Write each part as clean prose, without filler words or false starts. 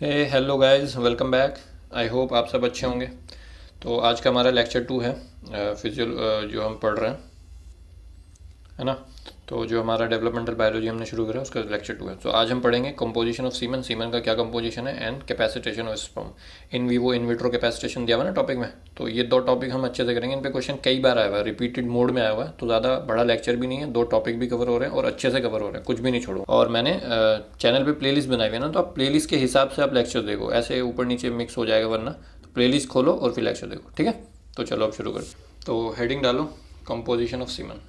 Hey hello guys, welcome back. I hope आप सब अच्छे होंगे। तो आज का हमारा लेक्चर 2 है। फिजियो जो हम पढ़ रहे हैं, है ना। तो जो हमारा डेवलपमेंटल बायोलॉजी हमने शुरू करा उसका लेक्चर 2 है। तो आज हम पढ़ेंगे कंपोजिशन ऑफ सीमन, सीमन का क्या कंपोजिशन है, and capacitation of sperm. In vivo in vitro capacitation दिया हुआ है ना टॉपिक में। तो ये दो टॉपिक हम अच्छे से करेंगे। इन पे क्वेश्चन कई बार आया हुआ है, रिपीटेड मोड में आया हुआ है। तो ज़्यादा बड़ा लेक्चर भी नहीं है, दो टॉपिक भी कवर हो रहे हैं और अच्छे से कवर हो रहे हैं, कुछ भी नहीं छोड़ो। और मैंने चैनल पे प्लेलिस्ट बनाई हुई है ना, तो आप प्लेलिस्ट के हिसाब से आप लेक्चर देखो, ऐसे ऊपर नीचे मिक्स हो जाएगा वरना। तो प्लेलिस्ट खोलो और फिर लेक्चर देखो, ठीक है। तो चलो अब शुरू करते। तो हेडिंग डालो, composition of semen.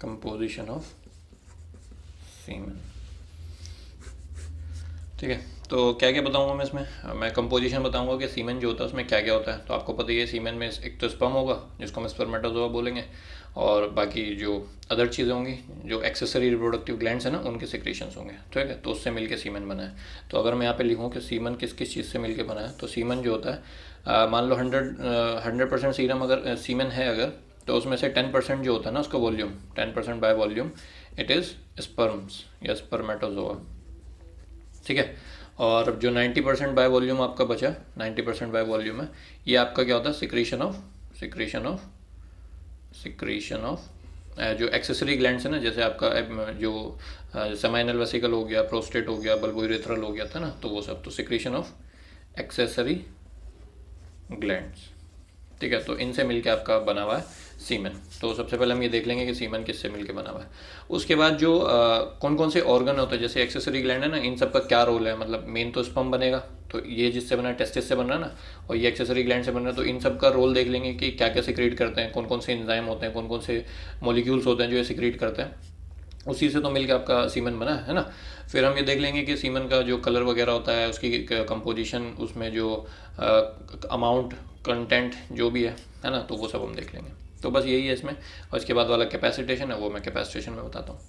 Composition of semen, ठीक है। तो क्या क्या बताऊंगा मैं इसमें, मैं कंपोजिशन बताऊंगा कि सीमेन जो होता है उसमें क्या क्या होता है। तो आपको पता ही है, सीमेन में एक तो स्पर्म होगा जिसको हम स्पर्मेटोजोआ बोलेंगे, और बाकी जो अदर चीज़ें होंगी, जो एक्सेसरी रिप्रोडक्टिव ग्लैंड्स हैं ना, उनके सिक्रेशंस होंगे, ठीक है। तो उससे मिलके सीमेन बना है। तो अगर मैं यहाँ पे लिखूँ कि सीमन किस किस चीज़ से मिलके बना है, तो सीमन जो होता है, मान लो 100% सीरम अगर सीमन है अगर, तो उसमें से 10% जो होता है ना उसका volume, 10% by volume it is sperms या स्पर्मेटोजोआ, ठीक है। और जो 90% बाय वॉल्यूम आपका बचा, 90% बाय वॉल्यूम है, ये आपका क्या होता है, सिक्रीशन ऑफ जो एक्सेसरी ग्लैंड्स है ना, जैसे आपका जो सेमाइनल वेसिकल हो गया, प्रोस्टेट हो गया, बल्बो यूरेथ्रल हो गया था ना, तो वो सब तो सिक्रीशन ऑफ एक्सेसरी ग्लैंड्स, ठीक है। तो इनसे मिलके आपका बना हुआ है सीमन। तो सबसे पहले हम ये देख लेंगे कि सीमन किससे मिलके बना हुआ है। उसके बाद जो कौन कौन से ऑर्गन होते हैं, जैसे एक्सेसरी ग्लैंड है ना, इन सब का क्या रोल है। मतलब मेन तो स्पर्म बनेगा, तो ये जिससे बना है टेस्टिस से बन रहा है ना, और ये एक्सेसरी ग्लैंड से बन रहा है। तो इन सब का रोल देख लेंगे कि क्या क्या सिक्रीट करते हैं, कौन कौन से एंजाइम होते हैं, कौन कौन से मॉलिक्यूल्स होते हैं जो ये सिक्रीट करते हैं। उसी से तो मिलकर आपका सीमन बना है ना। फिर हम ये देख लेंगे कि सीमन का जो कलर वगैरह होता है, उसकी कंपोजिशन, उसमें जो अमाउंट, कंटेंट जो भी है ना, तो वो सब हम देख लेंगे। तो बस यही है इसमें। और इसके बाद वाला कैपेसिटेशन है, वो मैं कैपेसिटेशन में बताता हूँ।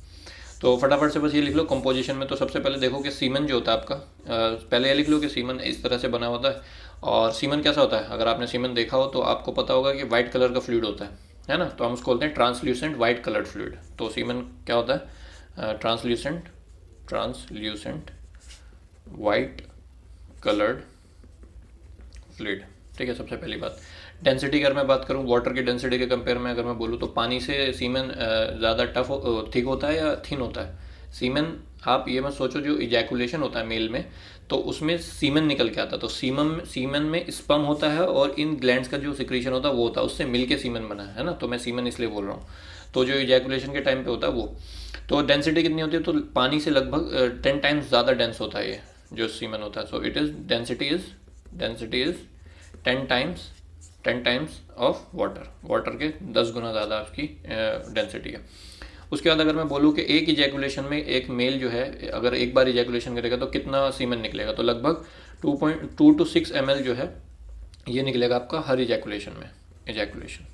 तो फटाफट से बस ये लिख लो कंपोजिशन में। तो सबसे पहले देखो कि सीमन जो होता है आपका, पहले ये लिख लो कि सीमन इस तरह से बना होता है। और सीमन कैसा होता है, अगर आपने सीमन देखा हो तो आपको पता होगा कि वाइट कलर का फ्लूइड होता है ना। तो हम उसको बोलते हैं ट्रांसल्यूसेंट वाइट कलर्ड फ्लूइड। तो सीमन क्या होता है, ट्रांसल्यूसेंट वाइट कलर्ड फ्लूइड, ठीक है। सबसे पहली बात, डेंसिटी की अगर मैं बात करूँ, वाटर की डेंसिटी के कंपेयर में अगर मैं बोलूँ, तो पानी से सीमन ज़्यादा थिक होता है या थिन होता है सीमन। आप ये मत सोचो, जो इजैकुलेशन होता है मेल में, तो उसमें सीमन निकल के आता है। तो सीमन में स्पर्म होता है और इन ग्लैंड्स का जो सिक्रीशन होता है वो होता है, उससे मिलके सीमन बना है ना। तो मैं सीमन इसलिए बोल रहा हूँ। तो जो इजैकुलेशन के टाइम पे होता है वो, तो डेंसिटी कितनी होती है, तो पानी से लगभग 10 टाइम्स ज़्यादा डेंस होता है ये जो सीमन होता है। सो it is density is 10 times 10 times of water, water के 10 गुना ज़्यादा उसकी डेंसिटी है। उसके बाद अगर मैं बोलूँ कि एक इजैकुलेशन में एक मेल जो है, अगर एक बार इजैकुलेशन करेगा तो कितना सीमन निकलेगा, तो लगभग 2.2 to 6 ml जो है, ये निकलेगा आपका हर इजैकुलेशन में। इजैकुलेशन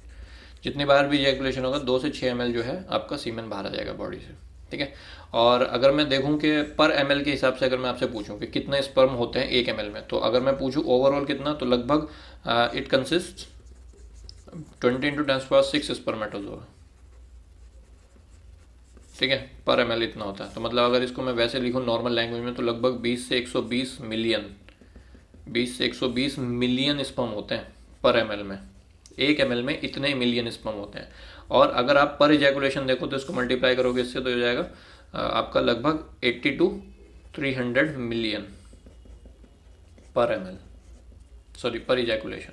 जितनी बार भी इजैकुलेशन होगा, 2 से 6 ml जो है आपका सीमन बाहर आ जाएगा बॉडी से, ठीक है। और अगर मैं देखूं कि पर ml के हिसाब से अगर मैं आपसे पूछूं कि कितने स्पर्म होते हैं 1 ml में, तो अगर मैं पूछूं ओवरऑल कितना, तो लगभग इट कंसिस्ट 20 × 10⁻⁶ स्पर्मेटोजोआ, ठीक है। पर ml इतना होता है। तो मतलब अगर इसको मैं वैसे लिखूं नॉर्मल लैंग्वेज में, तो लगभग 20 से 120 मिलियन स्पर्म होते हैं पर ml में। 1 ml में इतने मिलियन स्पर्म होते हैं। और अगर आप पर इजैकुलेशन देखो, तो इसको मल्टीप्लाई करोगे इससे, तो हो जाएगा आपका लगभग 80 to 300 मिलियन पर ml, सॉरी पर इजैकुलेशन।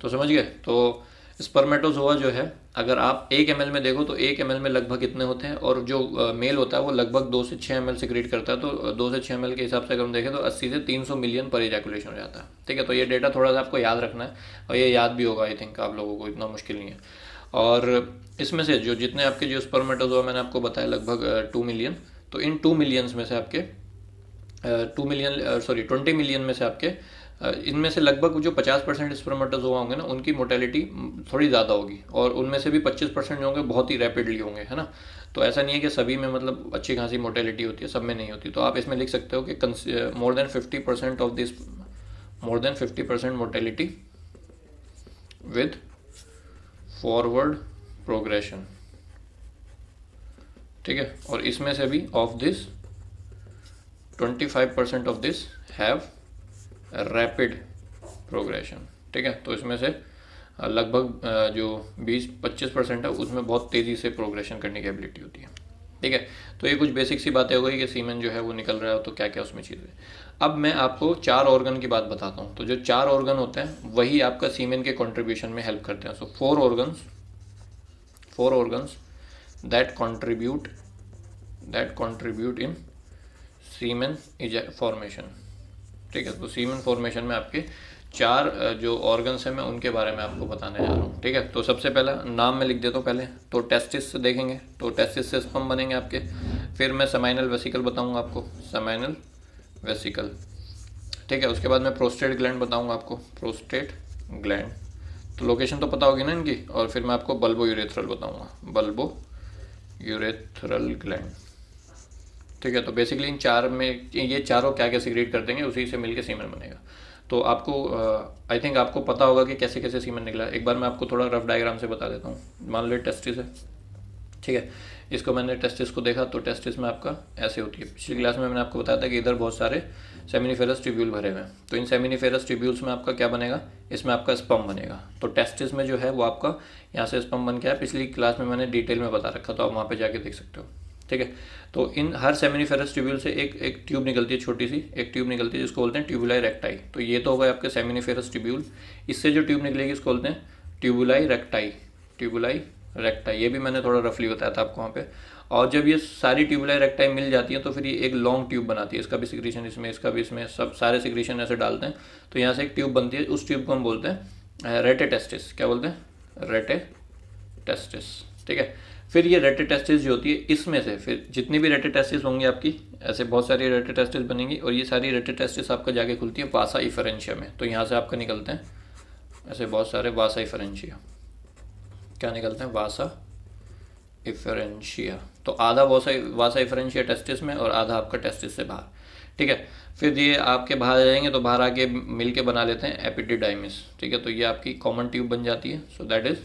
तो समझ गए। तो स्पर्मेटोजोआ जो है, अगर आप 1 ml में देखो, तो 1 ml में लगभग कितने होते हैं, और जो मेल होता है वो लगभग 2 से 6 ml सिक्रीट करता है। तो 2 से 6 ml के हिसाब से अगर हम देखें, तो 80 से 300 मिलियन पर इजैकुलेशन हो जाता है, ठीक है। तो ये डेटा थोड़ा सा आपको याद रखना है, और ये याद भी होगा आई थिंक आप लोगों को, इतना मुश्किल नहीं है। और इसमें से जो जितने आपके जो स्पर्मेटोजोआ मैंने आपको बताया, लगभग 2 मिलियन। तो इन 2 मिलियंस में से आपके 20 मिलियन में से आपके इनमें से लगभग जो 50% स्पर्मेटोजोआ होंगे ना, उनकी मोटेलिटी थोड़ी ज़्यादा होगी, और उनमें से भी 25% जो होंगे बहुत ही रैपिडली होंगे, है ना। तो ऐसा नहीं है कि सभी में मतलब अच्छी खासी मोटेलिटी होती है, सब में नहीं होती। तो आप इसमें लिख सकते हो कि more than 50% mortality with forward progression, ठीक है। और इसमें से भी of this 25% of this have rapid progression. ठीक है, तो इसमें से लगभग जो 20-25% है उसमें बहुत तेज़ी से प्रोग्रेशन करने की एबिलिटी होती है। ठीक है, तो ये कुछ बेसिक सी बातें हो गई कि सीमेन जो है वो निकल रहा है तो क्या क्या उसमें चीज़ें। अब मैं आपको 4 ऑर्गन की बात बताता हूँ। तो जो 4 ऑर्गन होते हैं वही आपका सीमेन के कंट्रीब्यूशन में हेल्प करते हैं। So 4 organs that contribute in semen formation. ठीक है, तो सीमेन फॉर्मेशन में आपके 4 जो ऑर्गन्स हैं मैं उनके बारे में आपको बताने जा रहा हूँ। ठीक है, तो सबसे पहला नाम मैं लिख देता हूँ पहले। तो टेस्टिस से देखेंगे तो टेस्टिस से स्पर्म बनेंगे आपके। फिर मैं सेमाइनल वेसिकल बताऊँगा आपको, सेमाइनल वेसिकल। ठीक है, उसके बाद मैं प्रोस्टेट ग्लैंड बताऊँगा आपको, प्रोस्टेट ग्लैंड। तो लोकेशन तो पता होगी ना इनकी। और फिर मैं आपको बल्बो यूरेथ्रल बताऊँगा, बल्बो यूरेथ्रल ग्लैंड। ठीक है, तो बेसिकली इन 4 में ये चारों क्या क्या सीक्रेट कर देंगे, उसी से मिलके सीमेन बनेगा। तो आपको आई थिंक आपको पता होगा कि कैसे कैसे सीमेन निकला। एक बार मैं आपको थोड़ा रफ डायग्राम से बता देता हूँ। मान लो टेस्टिस है। ठीक है, इसको मैंने टेस्टिस को देखा तो टेस्टिस में आपका ऐसे होती है। पिछली क्लास में मैंने आपको बताया था कि इधर बहुत सारे सेमिनिफेरस ट्यूब्यूल भरे हुए हैं। तो इन सेमिनिफेरस ट्यूब्यूल्स में आपका क्या बनेगा, इसमें आपका स्पर्म बनेगा। तो टेस्टिस में जो है वो आपका यहाँ से स्पर्म बन के आया। पिछली क्लास में मैंने डिटेल में बता रखा, तो आप वहाँ पे जाके देख सकते हो। ठीक है, तो इन हर सेमिनिफेरस ट्यूब्यूल से एक ट्यूब निकलती है, छोटी सी एक ट्यूब निकलती है जिसको बोलते हैं ट्यूबुलाई रेक्टाई। तो ये तो होगा आपके सेमिनिफेरस ट्यूब्यूल। इससे जो ट्यूब निकलेगी इसको बोलते हैं ट्यूबुलाई रेक्टाई, ट्यूबुलाई रेक्टाई। ये भी मैंने थोड़ा रफली बताया था आपको वहाँ पे। और जब ये सारी ट्यूबुलाई रेक्टाई मिल जाती है तो फिर ये एक लॉन्ग ट्यूब बनाती है। इसका भी सिक्रीशन इसमें, इसका भी इसमें, सब सारे सिक्रीशन ऐसे डालते हैं तो यहाँ से एक ट्यूब बनती है। उस ट्यूब को हम बोलते हैं रेटेटेस्टिस। क्या बोलते हैं, रेटेटेस्टिस। ठीक है, फिर ये रेटेटेस्टिस जो होती है इसमें से फिर जितनी भी रेटेटेस्टिस होंगी आपकी, ऐसे बहुत सारी रेटेटेस्टिस बनेंगी और ये सारी रेटेटेस्टिस आपका जाके खुलती है वासा इफरेंशिया में। तो यहाँ से आपका निकलते हैं ऐसे बहुत सारे वासा इफरेंशिया। क्या निकलते हैं, वासा इफरेंशिया। तो आधा वासा इफरेंशिया टेस्टिस में और आधा आपका टेस्टिस से बाहर। ठीक है, फिर ये आपके बाहर आ जाएंगे तो बाहर आके मिलके बना लेते हैं एपिडिडाइमिस। ठीक है, तो ये आपकी कॉमन ट्यूब बन जाती है। सो दैट इज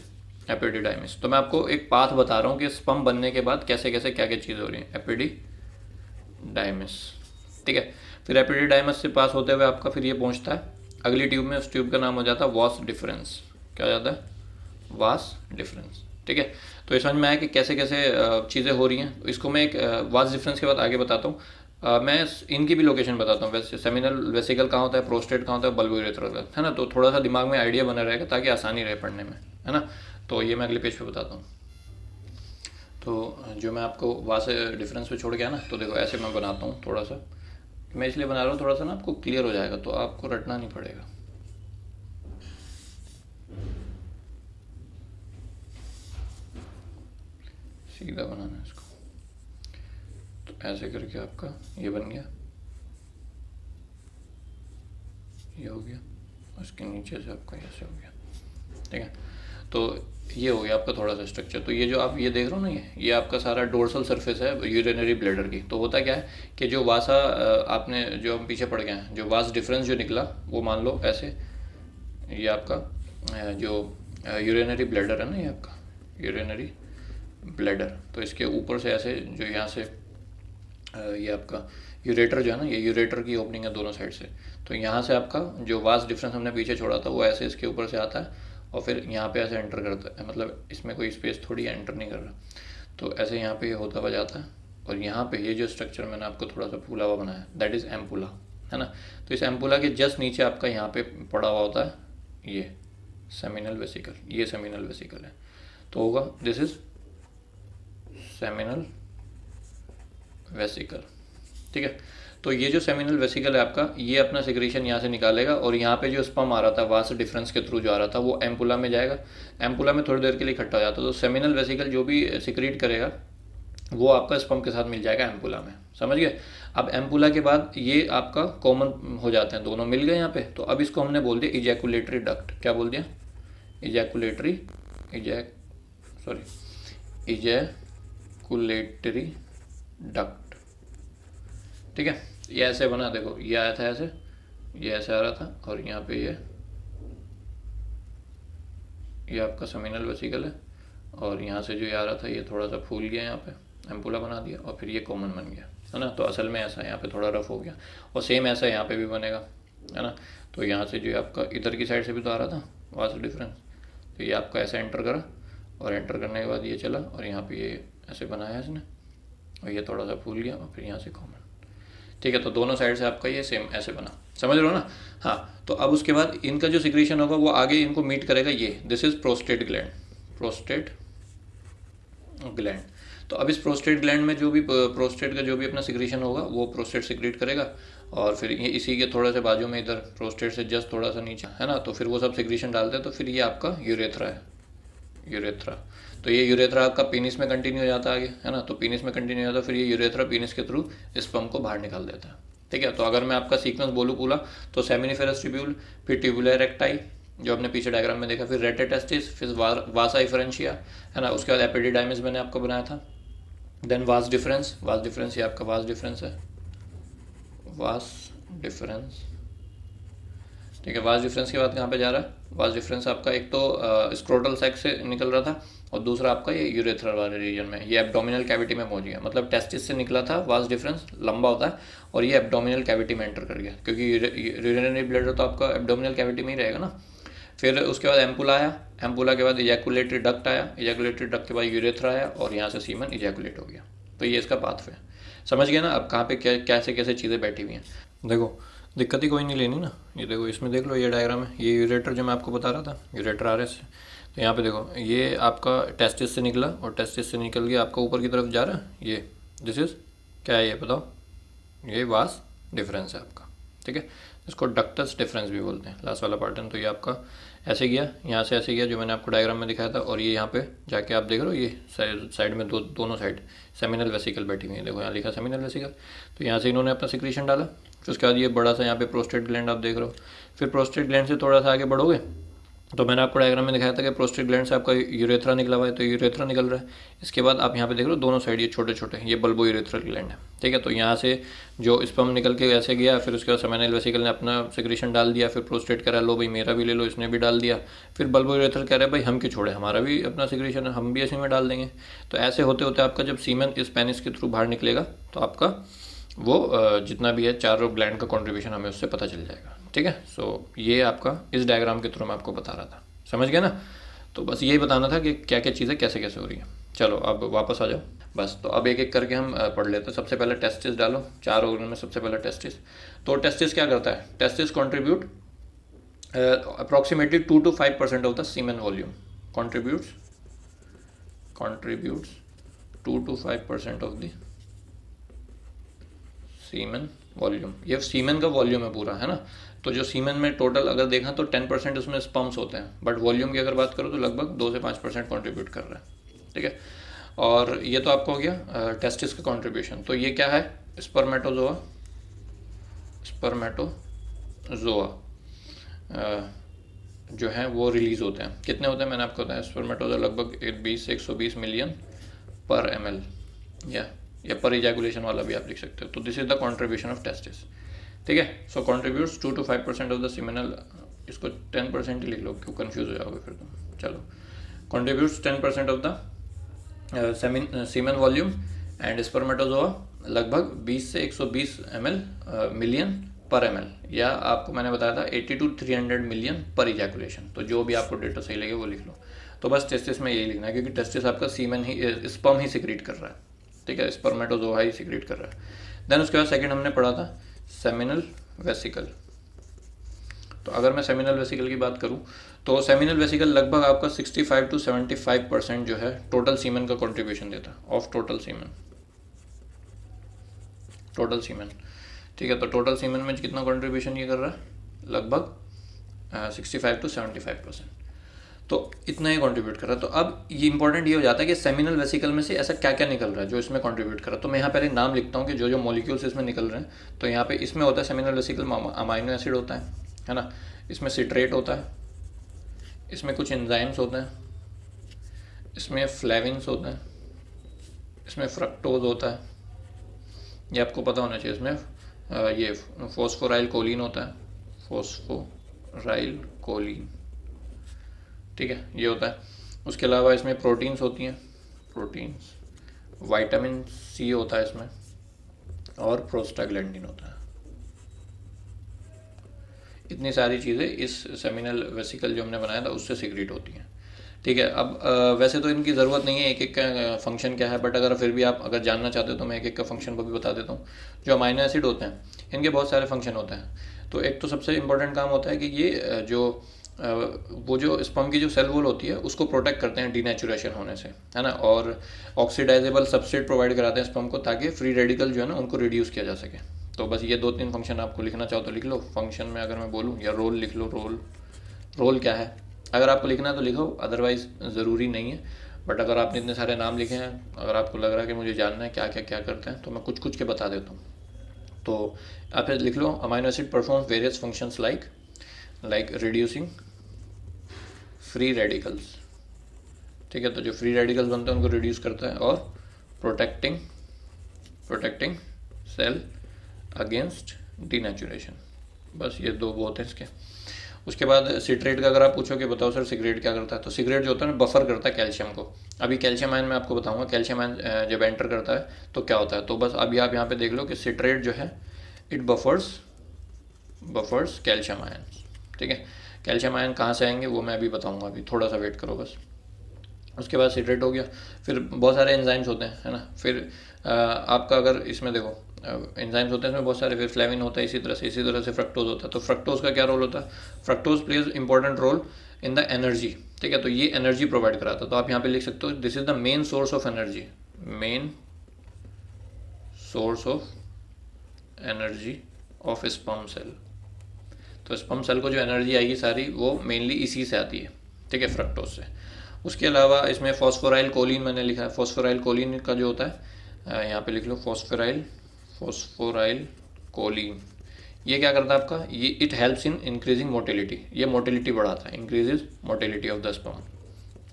एपिडिडाइमिस। तो मैं आपको एक पाथ बता रहा हूँ कि स्पर्म बनने के बाद कैसे कैसे क्या क्या चीज़ हो रही है। एपिडिडाइमिस। ठीक है, फिर एपिडिडाइमिस से पास होते हुए आपका फिर ये पहुँचता है अगली ट्यूब में। उस ट्यूब का नाम हो जाता है वास डिफरेंस। क्या हो जाता है, वास डिफरेंस। ठीक है, तो ये समझ में आया कि कैसे कैसे चीज़ें हो रही हैं। तो इसको मैं एक वास डिफरेंस के बाद आगे बताता हूँ। मैं इनकी भी लोकेशन बताता हूँ। वैसे सेमिनल वेसिकल कहाँ होता है, प्रोस्टेट कहाँ होता है, बल्बो यूरेथ्रल है ना। तो थोड़ा सा दिमाग में आइडिया बना रहेगा ताकि आसानी रहे पढ़ने में, है ना। तो ये मैं अगले पेज पे बताता हूँ। तो जो मैं आपको वास डिफरेंस पे छोड़ गया ना, तो देखो ऐसे मैं बनाता हूँ थोड़ा सा। मैं इसलिए बना रहा हूँ थोड़ा सा ना आपको क्लियर हो जाएगा, तो आपको रटना नहीं पड़ेगा। सीधा बनाना है इसको। तो ऐसे करके आपका ये बन गया, ये हो गया, उसके नीचे से आपका ऐसे हो गया। ठीक है, तो ये हो गया आपका थोड़ा सा स्ट्रक्चर। तो ये जो आप ये देख रहे हो ना, ये आपका सारा डोर्सल सरफेस है यूरिनरी ब्लैडर की। तो होता क्या है कि जो वासा आपने जो हम पीछे पड़ गए हैं, जो वास डिफरेंस जो निकला वो मान लो ऐसे, ये आपका जो यूरिनरी ब्लैडर है ना, ये आपका यूरिनरी ब्लैडर। तो इसके ऊपर से ऐसे जो यहाँ से ये आपका यूरेटर जो है ना, ये यूरेटर की ओपनिंग है दोनों साइड से। तो यहाँ से आपका जो वास डिफरेंस हमने पीछे छोड़ा था वो ऐसे इसके ऊपर से आता है और फिर यहाँ पे ऐसे एंटर करता है। मतलब इसमें कोई स्पेस थोड़ी एंटर नहीं कर रहा। तो ऐसे यहाँ पे ये होता हुआ जाता है और यहाँ पे ये जो स्ट्रक्चर मैंने आपको थोड़ा सा फूला हुआ बनाया, दैट इज़ एम्पुला, है ना। तो इस एम्पुला के जस्ट नीचे आपका यहाँ पे पड़ा हुआ होता है ये सेमिनल वेसिकल। ये सेमिनल वेसिकल है तो होगा दिस इज सेमिनल वेसिकल। ठीक है, तो ये जो सेमिनल वेसिकल है आपका, ये अपना सिक्रीशन यहाँ से निकालेगा और यहाँ पे जो स्पर्म आ रहा था वास डिफरेंस के थ्रू जो आ रहा था वो एम्पुला में जाएगा। एम्पुला में थोड़ी देर के लिए इकट्ठा हो जाता है। तो सेमिनल वेसिकल जो भी सिक्रीट करेगा वो आपका स्पर्म के साथ मिल जाएगा एम्पुला में। समझ गए। अब एम्पुला के बाद ये आपका कॉमन हो जाते हैं, दोनों मिल गए यहाँ पे। तो अब इसको हमने बोल दिया इजैकुलेटरी डक्ट। क्या बोल दिया, इजैकुलेटरी इजैकुलेटरी डक्ट। ठीक है, ये ऐसे बना, देखो ये आया था ऐसे, ये ऐसे आ रहा था और यहाँ पे ये आपका सेमिनल वेसिकल है और यहाँ से जो ये आ रहा था ये थोड़ा सा फूल गया, यहाँ पे एम्पुला बना दिया और फिर ये कॉमन बन गया। है ना। तो असल में ऐसा यहाँ पे थोड़ा रफ हो गया, और सेम ऐसा यहाँ पे भी बनेगा, है ना। तो यहाँ से जो आपका इधर की साइड से भी तो आ रहा था वास्ट डिफरेंस, तो ये आपका ऐसे एंटर करा, और एंटर करने के बाद ये चला, और यहाँ पे ये ऐसे बनाया इसने, और ये थोड़ा सा फूल गया, और फिर यहाँ से कॉमन। ठीक है, तो दोनों साइड से आपका ये सेम ऐसे बना, समझ रहे हो ना। हाँ, तो अब उसके बाद इनका जो सिक्रीशन होगा वो आगे इनको मीट करेगा, ये this is prostate gland, prostate gland. तो अब इस प्रोस्टेट ग्लैंड में जो भी प्रोस्टेट का जो भी अपना सिक्रीशन होगा वो प्रोस्टेट सिक्रीट करेगा, और फिर ये इसी के थोड़ा से बाजू में इधर प्रोस्टेट से जस्ट थोड़ा सा नीचे, है ना, तो फिर वो सब सिक्रीशन डालते हैं, तो फिर ये आपका यूरेथ्रा है, यूरेथ्रा। तो ये यूरेथ्रा आपका पीनिस में कंटिन्यू हो जाता है आगे, है ना, तो पीनिस में कंटिन्यू हो जाता है, फिर ये यूरेथ्रा पीनिस के थ्रू स्पर्म को बाहर निकाल देता है। ठीक है, तो अगर मैं आपका सीक्वेंस बोलूँ पूरा, तो सेमिनिफेरस ट्यूब्यूल, फिर ट्यूबुलर रेक्टाई जो आपने पीछे डायग्राम में देखा, फिर रेटेटेस्टिस, फिर वासा इफरेंशिया, है ना, उसके बाद एपिडिडाइमिस मैंने आपको बनाया था, then vas deferens, vas deferens ये आपका वास डिफरेंस है, वास डिफरेंस। ठीक है, वास डिफरेंस के बाद कहाँ पे जा रहा है, वास डिफरेंस आपका एक तो स्क्रोटल सैक से निकल रहा था, और दूसरा आपका ये यूरेथ्रल वाले रीजन में, ये एब्डोमिनल कैविटी में पहुंच गया, मतलब टेस्टिस से निकला था, वास डिफरेंस लंबा होता है, और ये एब्डोमिनल कैविटी में एंटर कर गया, क्योंकि यूरिनरी ब्लैडर तो आपका एब्डोमिनल कैविटी में ही रहेगा ना। फिर उसके बाद एम्पुला आया, एम्पुला के बाद इजैकुलेटरी डक्ट आया, इजैकुलेटरी डक्ट के बाद यूरेथ्रा आया, और यहाँ से सीमन इजैकुलेट हो गया। तो ये इसका पाथवे है, समझ गया ना। अब कहाँ पे कैसे कैसे चीज़ें बैठी हुई हैं, देखो दिक्कत ही कोई नहीं लेनी ना। ये देखो, इसमें देख लो, ये डायग्राम है, ये यूरेटर जो मैं आपको बता रहा था, यूरेटर आ रहा है। तो यहाँ पे देखो, ये आपका टेस्टिस से निकला, और टेस्टिस से निकल के आपका ऊपर की तरफ जा रहा है, ये दिस इज क्या है ये बताओ, ये वास डिफरेंस है आपका। ठीक है, इसको डक्टस डिफरेंस भी बोलते हैं, लास्ट वाला पार्ट है। तो ये आपका ऐसे गया, यहाँ से ऐसे गया जो मैंने आपको डायग्राम में दिखाया था, और ये यहाँ पे जाके आप देख रहे हो, ये साइड में दोनों साइड सेमिनल वेसिकल बैठी हुई है, देखो यहाँ लिखा सेमिनल वेसिकल। तो यहाँ से इन्होंने अपना सिक्रीशन डाला, फिर उसके बाद ये बड़ा सा यहाँ पे प्रोस्टेट ग्लैंड आप देख रहे हो। फिर प्रोस्टेट ग्लैंड से थोड़ा सा आगे बढ़ोगे, तो मैंने आपको डायग्राम में दिखाया था कि प्रोस्टेट ग्लैंड से आपका यूरेथ्रा निकला हुआ है, तो यूरेथ्रा निकल रहा है। इसके बाद आप यहाँ पे देख रहे हो दोनों साइड ये छोटे छोटे, ये बल्बो यूरेथ्रल ग्लैंड है। ठीक है, तो यहाँ से जो स्पर्म निकल के ऐसे गया, फिर उसके बाद सेमिनल वेसिकल ने अपना सिक्रीशन डाल दिया, फिर प्रोस्टेट कह रहा है लो भाई मेरा भी ले लो, इसने भी डाल दिया। फिर बल्बो यूरेथ्रल कह रहा है भाई हम क्यों छोड़े, हमारा भी अपना सिक्रीशन है, हम भी इसी में डाल देंगे। तो ऐसे होते होते आपका जब सीमन इस पेनिस के थ्रू बाहर निकलेगा, तो आपका वो जितना भी है चारों ग्लैंड का कॉन्ट्रीब्यूशन हमें उससे पता चल जाएगा। ठीक है, सो ये आपका इस डायग्राम के थ्रू मैं आपको बता रहा था, समझ गया ना। तो बस यही बताना था कि क्या क्या चीज़ें कैसे कैसे हो रही है। चलो अब वापस आ जाओ बस। तो अब एक एक करके हम पढ़ लेते हैं। सबसे पहले टेस्टिस डालो, 4 ऑर्गन में सबसे पहले टेस्टिस। तो टेस्टिस क्या करता है, testis contribute approximately 2 to 5% of the semen volume, contributes 2 to 5% of the semen volume. ये सीमेन का वॉल्यूम है पूरा, है ना। तो जो सीमेन में टोटल अगर देखा तो 10% उसमें स्पर्म्स होते हैं, बट वॉल्यूम की अगर बात करो तो लगभग 2 से 5% कॉन्ट्रीब्यूट कर रहा है। ठीक है, और ये तो आपका हो गया टेस्टिस का कॉन्ट्रीब्यूशन। तो ये क्या है, स्पर्मेटोजोआ, स्पर्मेटोजोआ जो है वो रिलीज होते हैं। कितने होते हैं मैंने आपको बताया, स्पर्मेटोजोआ लगभग 20 से 120 मिलियन पर ml, या पर इजैकुलेशन वाला भी आप लिख सकते हो। तो this is the contribution of testis. ठीक है, सो कॉन्ट्रीब्यूट्स 2 to 5% ऑफ द सीमेनल, इसको 10% ही लिख लो, क्यों कंफ्यूज हो जाओगे फिर तुम। चलो, contributes 10% of the semen volume, and spermatozoa लगभग 20 से 120 मिलियन पर ml, या आपको मैंने बताया था 80 to 300 मिलियन पर इजैकुलेशन। तो जो भी आपको डेटा सही लगे वो लिख लो। तो बस टेस्टिस में यही लिखना है, क्योंकि टेस्टिस आपका सीमेन ही, स्पर्म ही सिक्रीट कर रहा है। ठीक है, स्पर्मेटोजोआ ही सिक्रीट कर रहा है। देन उसके बाद सेकंड हमने पढ़ा था सेमिनल वेसिकल। तो अगर मैं सेमिनल वेसिकल की बात करूं, तो सेमिनल वेसिकल लगभग आपका 65 to 75% जो है टोटल सीमेन का कंट्रीब्यूशन देता है, ऑफ टोटल सीमेन, टोटल सीमेन। ठीक है, तो टोटल सीमेन में कितना कंट्रीब्यूशन ये कर रहा है, लगभग 65 to 75%। तो इतना ही कंट्रीब्यूट कर रहा है। तो अब ये इंपॉर्टेंट ये हो जाता है कि सेमिनल वेसिकल में से ऐसा क्या क्या निकल रहा है जो इसमें कंट्रीब्यूट कर रहा है। तो मैं यहाँ पहले नाम लिखता हूँ कि जो जो मॉलिक्यूल्स इसमें निकल रहे हैं। तो यहाँ पे इसमें होता है सेमिनल वेसिकल में अमाइनो एसिड होता है ना, इसमें सिट्रेट होता है, इसमें कुछ एंजाइम्स होते हैं, इसमें फ्लेविन्स होते हैं, इसमें फ्रक्टोज होता है, ये आपको पता होना चाहिए। इसमें ये फॉस्फोराइल कोलिन होता है, फॉस्फोराइल कोलिन। ठीक है, ये होता है। उसके अलावा इसमें प्रोटीन्स होती हैं, प्रोटीन्स, विटामिन सी होता है इसमें, और प्रोस्टाग्लैंडिन होता है। इतनी सारी चीज़ें इस सेमिनल वेसिकल जो हमने बनाया था उससे सीक्रेट होती हैं। ठीक है, अब वैसे तो इनकी ज़रूरत नहीं है एक एक का फंक्शन क्या है, बट अगर फिर भी आप अगर जानना चाहते हो तो मैं एक एक का फंक्शन को भी बता देता हूँ। जो अमाइनो एसिड होते हैं इनके बहुत सारे फंक्शन होते हैं। तो एक तो सबसे इम्पोर्टेंट काम होता है कि ये वो जो स्पर्म की जो सेल वॉल होती है उसको प्रोटेक्ट करते हैं डीनेचुरेशन होने से, है ना। और ऑक्सीडाइजेबल सबस्ट्रेट प्रोवाइड कराते हैं स्पर्म को, ताकि फ्री रेडिकल जो है ना उनको रिड्यूस किया जा सके। तो बस ये 2-3 फंक्शन आपको लिखना चाहो तो लिख लो। फंक्शन में अगर मैं बोलूँ, या रोल लिख लो। रोल क्या है, अगर आपको लिखना है तो लिखो, अदरवाइज़ ज़रूरी नहीं है। बट अगर आपने इतने सारे नाम लिखे हैं, अगर आपको लग रहा है कि मुझे जानना है क्या क्या क्या करते हैं, तो मैं कुछ कुछ के बता देता हूँ। तो आप लिख लो, amino acid perform various functions like reducing free radicals. ठीक है, तो जो फ्री रेडिकल्स बनते हैं उनको रिड्यूस करता है, और प्रोटेक्टिंग सेल अगेंस्ट डीनेचुरेशन। बस ये दो बहुत हैं इसके। उसके बाद सिट्रेट का अगर आप पूछो कि बताओ सर सिगरेट क्या करता है, तो सिगरेट जो होता है ना बफर करता है कैल्शियम को। अभी कैल्शियम आयन मैं आपको बताऊंगा, कैल्शियम आयन जब एंटर करता है तो क्या होता है। तो बस अभी आप यहाँ पे देख लो कि सिट्रेट जो है इट बफर्स कैल्शियम आयन। ठीक है, कैल्शियम आयन कहाँ से आएंगे वो मैं अभी बताऊंगा, अभी थोड़ा सा वेट करो बस। उसके बाद सिट्रेट हो गया, फिर बहुत सारे एंजाइम्स होते हैं, है ना। फिर आपका अगर इसमें देखो एंजाइम्स होते हैं इसमें बहुत सारे, फिर फ्लेविन होता है, इसी तरह से फ्रक्टोज होता है। तो फ्रक्टोज का क्या रोल होता है, fructose plays important role in the energy. ठीक है, तो ये एनर्जी प्रोवाइड कराता है। तो आप यहाँ पे लिख सकते हो this is the main source of energy, main source of energy of sperm cell. तो स्पर्म सेल को जो एनर्जी आएगी सारी वो मेनली इसी से आती है। ठीक है, फ्रक्टोज से। उसके अलावा इसमें फॉस्फोराइल कोलिन मैंने लिखा है। फॉस्फोराइल कोलिन का जो होता है यहाँ पे लिख लो, फॉस्फोराइल कोलिन। ये क्या करता है आपका, ये it helps in increasing motility. ये मोटिलिटी बढ़ाता है, increases motility of the sperm.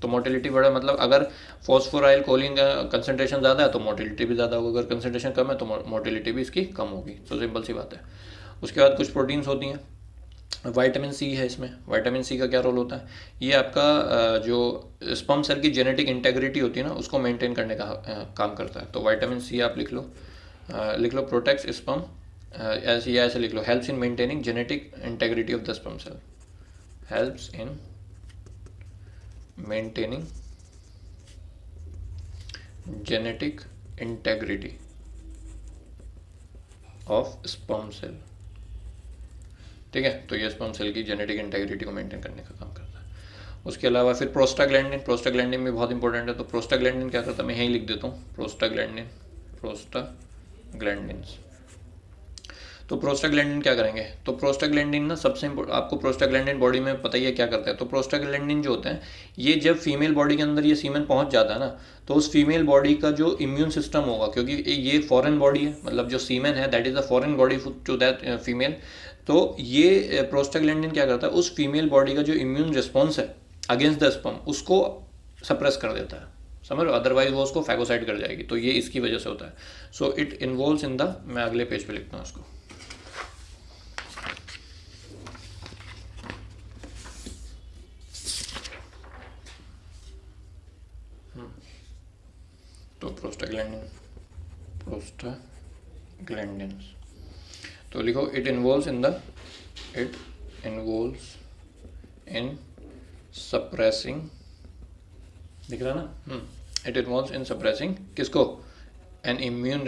तो मोटिलिटी बढ़ा मतलब अगर फॉस्फोराइल कोलिन का कंसनट्रेशन ज़्यादा है तो मोटिलिटी भी ज़्यादा होगी, अगर कंसनट्रेशन कम है तो मोटिलिटी भी इसकी कम होगी। तो सिंपल सी बात है। उसके बाद कुछ प्रोटीन्स होती हैं, विटामिन सी है इसमें। विटामिन सी का क्या रोल होता है, ये आपका जो स्पर्म सेल की जेनेटिक इंटेग्रिटी होती है ना उसको मेंटेन करने का काम करता है। तो विटामिन सी आप लिख लो प्रोटेक्ट्स स्पर्म, ऐसे लिख लो, helps in maintaining genetic integrity of the sperm cell, helps in maintaining genetic integrity of sperm cell. ठीक है, तो ये स्पर्म सेल की जेनेटिक इंटेग्रिटी को मेंटेन करने का काम करता है। उसके अलावा फिर प्रोस्टाग्लैंडिन भी बहुत इंपॉर्टेंट है। तो प्रोस्टाग्लैंडिन क्या करता है, मैं यहीं लिख देता हूँ, प्रोस्टाग्लैंडिन्स। तो प्रोस्टाग्लैंडिन क्या करेंगे, तो प्रोस्टाग्लैंडिन ना सबसे आपको प्रोस्टाग्लैंडिन बॉडी में पता ही है क्या करता है। तो प्रोस्टाग्लैंडिन जो होते हैं ये जब फीमेल बॉडी के अंदर ये सीमेन पहुंच जाता है ना, तो उस फीमेल बॉडी का जो इम्यून सिस्टम होगा, क्योंकि ये फॉरेन बॉडी है, मतलब जो सीमेन है that is a foreign body to that female. तो ये प्रोस्टाग्लैंडिन क्या करता है, उस फीमेल बॉडी का जो इम्यून रिस्पॉन्स है अगेंस्ट द स्पर्म उसको सप्रेस कर देता है, समझ लो, अदरवाइज वो उसको फैगोसाइड कर जाएगी। तो ये इसकी वजह से होता है। So it involves in the, मैं अगले पेज पे लिखता हूँ उसको। तो प्रोस्टाग्लैंडिन्स तो लिखो, इट इन्वॉल्व्स इन सप्रेसिंग, दिख रहा ना, इट इन्वॉल्व्स इन सप्रेसिंग किसको, an immune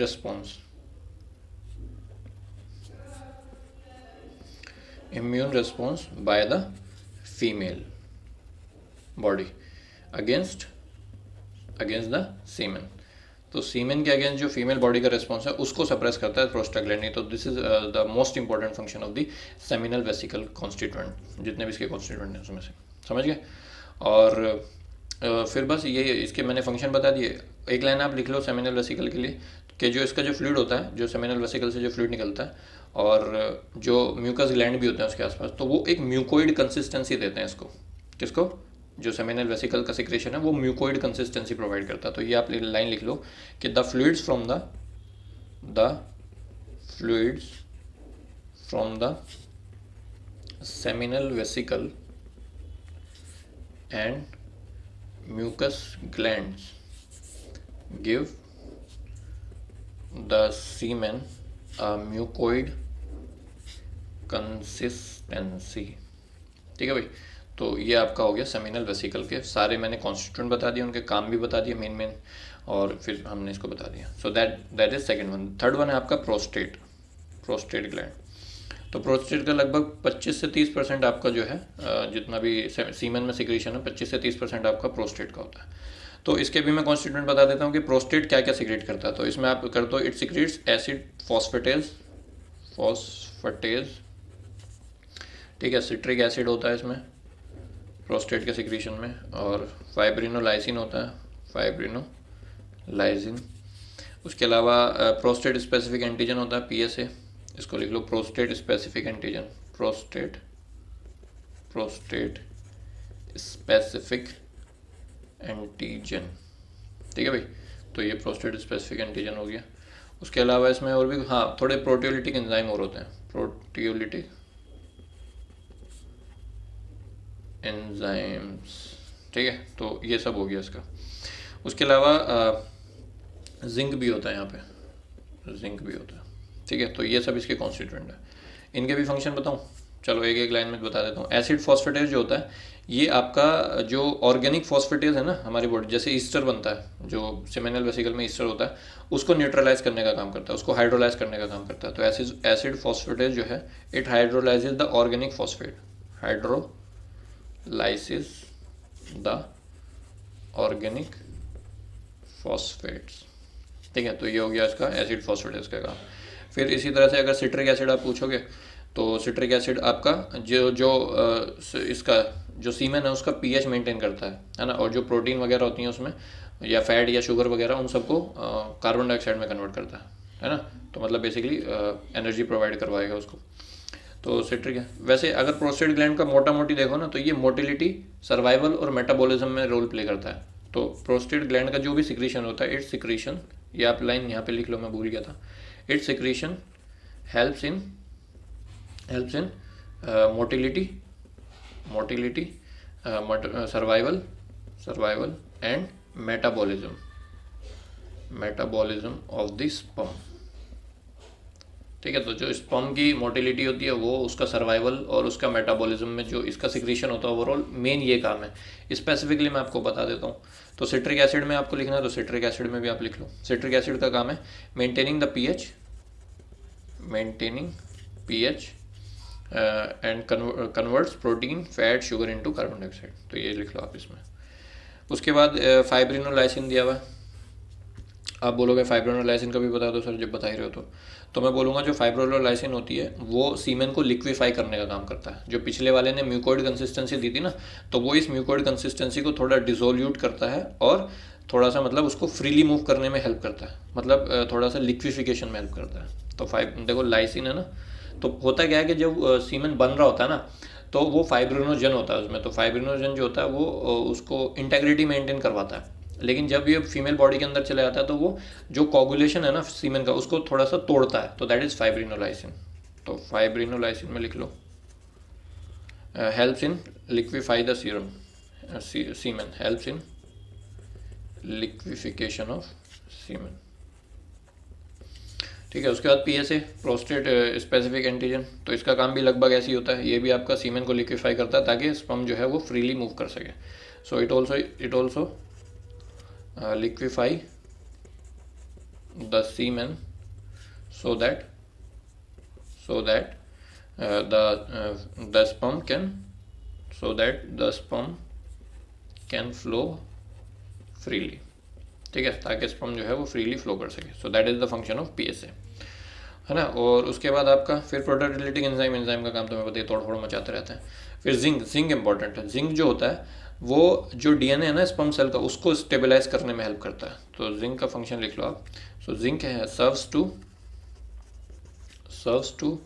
response by the female body against the semen. तो सीमेन के अगेंस्ट जो फीमेल बॉडी का रिस्पॉन्स है उसको सप्रेस करता है प्रोस्टाग्लैंडिन। तो this is the most important function of the seminal vesicle constituent, जितने भी इसके कॉन्स्टिट्यूएंट हैं उसमें से, समझ गए। और फिर बस ये इसके मैंने फंक्शन बता दिए। एक लाइन आप लिख लो सेमिनल वेसिकल के लिए, कि जो इसका जो फ्लूइड होता है, जो सेमिनल वेसिकल से जो फ्लूइड निकलता है और जो म्यूकस ग्लैंड भी होते हैं उसके आसपास, तो वो एक म्यूकोइड कंसिस्टेंसी देते हैं इसको। किसको, जो सेमिनल वेसिकल का सिक्रेशन है वो म्यूकोइड कंसिस्टेंसी प्रोवाइड करता है। तो ये आप लाइन लिख लो कि the fluids from the seminal vesicle and mucus glands give the semen mucoid consistency. ठीक है भाई, तो ये आपका हो गया सेमिनल वेसिकल के सारे मैंने कॉन्स्टिट्यूएंट बता दिए, उनके काम भी बता दिए मेन मेन, और फिर हमने इसको बता दिया। सो that is second one. Third one है आपका प्रोस्टेट, प्रोस्टेट ग्लैंड। तो प्रोस्टेट का लगभग 25 से 30% आपका जो है जितना भी सीमन में सिक्रीशन है 25 से 30% आपका प्रोस्टेट का होता है। तो इसके भी मैं कॉन्स्टिट्यूएंट बता देता हूँ कि प्रोस्टेट क्या क्या सिक्रेट करता है। तो इसमें आप कर दो, इट सिक्रेट्स एसिड फॉस्फेटेज, ठीक है, सिट्रिक एसिड होता है इसमें प्रोस्टेट के सिक्रीशन में, और फाइब्रिनोलाइसिन होता है, फाइब्रिनोलाइसिन। उसके अलावा प्रोस्टेट स्पेसिफिक एंटीजन होता है, पीएसए, इसको लिख लो, prostate specific antigen, prostate specific antigen. ठीक है भाई, तो ये प्रोस्टेट स्पेसिफिक एंटीजन हो गया। उसके अलावा इसमें और भी हाँ थोड़े प्रोटियोलिटिक एंजाइम और होते हैं, प्रोटियोलिटिक एंजाइम्स। ठीक है, तो ये सब हो गया इसका। उसके अलावा जिंक भी होता है यहाँ पे, जिंक भी होता है। ठीक है, तो ये सब इसके कॉन्स्टिट्यूएंट है। इनके भी फंक्शन बताऊँ, चलो एक एक लाइन में बता देता हूँ। एसिड फॉस्फेटेज जो होता है ये आपका जो ऑर्गेनिक फॉस्फेटेज है ना हमारी बॉडी, जैसे ईस्टर बनता है, जो सेमिनल वेसिकल में ईस्टर होता है, उसको न्यूट्रलाइज करने का काम करता है, उसको हाइड्रोलाइज करने का काम करता है। तो एसिड फॉस्फेटेज जो है it hydrolyses the organic phosphate, hydrolysis the organic phosphates. ठीक है, तो ये हो गया इसका एसिड फॉस्फेटेज का काम। फिर इसी तरह से अगर सिट्रिक एसिड आप पूछोगे तो सिट्रिक एसिड आपका इसका जो सीमेन है उसका पीएच मेंटेन करता है ना, और जो प्रोटीन वगैरह होती हैं उसमें या फैट या शुगर वगैरह उन सबको कार्बन डाइऑक्साइड में कन्वर्ट करता है ना। तो मतलब बेसिकली एनर्जी प्रोवाइड करवाएगा उसको। तो सिट्रिक है। वैसे अगर प्रोस्टेट ग्लैंड का मोटा मोटी देखो ना तो ये मोटिलिटी, सर्वाइवल और मेटाबॉलिज्म में रोल प्ले करता है। तो प्रोस्टेट ग्लैंड का जो भी सिक्रीशन होता है, इट्स सिक्रीशन, ये आप लाइन यहाँ पे लिख लो, मैं भूल गया था, it's secretion helps in motility, survival and metabolism of the sperm. ठीक है, तो जो स्पर्म की मोटिलिटी होती है वो उसका सर्वाइवल और उसका मेटाबॉलिज्म में जो इसका सिक्रीशन होता है ओवरऑल मेन ये काम है। स्पेसिफिकली मैं आपको बता देता हूँ। तो सिट्रिक एसिड में आपको लिखना है तो सिट्रिक एसिड में भी आप लिख लो। सिट्रिक एसिड का काम है maintaining pH and converts protein, fat, sugar into carbon dioxide. तो ये लिख लो आप इसमें। उसके बाद फाइब्रिनोलाइसिन दिया हुआ है। आप बोलोगे फाइब्रिनोलाइसिन का भी बता दो सर जब बता ही रहे हो तो मैं बोलूँगा जो फाइब्रिनोलाइसिन होती है वो सीमेन को लिक्विफाई करने का काम करता है। जो पिछले वाले ने म्यूकोइड कंसिस्टेंसी दी थी ना, तो वो इस म्यूकोइड कंसिस्टेंसी को थोड़ा डिसोल्यूट करता है और थोड़ा सा मतलब उसको फ्रीली मूव करने में हेल्प करता है, मतलब थोड़ा सा लिक्विफिकेशन में हेल्प करता है। तो देखो लाइसिन है ना, तो होता क्या है कि जब सीमेन बन रहा होता है ना तो वो फाइब्रिनोजन होता है उसमें। तो फाइब्रिनोजन जो होता है वो उसको इंटेग्रिटी मेंटेन करवाता है। लेकिन जब ये फीमेल बॉडी के अंदर चले जाता है तो वो जो कोगुलेशन है ना सीमेन का उसको थोड़ा सा तोड़ता है। तो दैट इज फाइब्रिनोलाइसिन। तो फाइब्रिनोलाइसिन में लिख लो helps in liquefy the semen, helps in liquefaction of semen. ठीक है, उसके बाद पीएसए, प्रोस्टेट स्पेसिफिक एंटीजन। तो इसका काम भी लगभग ऐसे ही होता है, ये भी आपका सीमेन को लिक्विफाई करता है ताकि स्पर्म जो है वो फ्रीली मूव कर सके। So it also liquefy the semen so that the sperm can flow freely। ठीक है, ताकि स्पर्म जो है वो फ्रीली फ्लो कर सके। सो that is the function of PSA, है ना। और उसके बाद आपका फिर प्रोटीयोलिटिक एंजाइम का काम तो मैं बताइए तोड़ मचाते रहते हैं। फिर जिंक इंपॉर्टेंट है। जिंक जो होता है वो जो डीएनए है ना स्पर्म सेल का उसको स्टेबलाइज करने में हेल्प करता है। तो जिंक का फंक्शन लिख लो आप। सो जिंक है serves to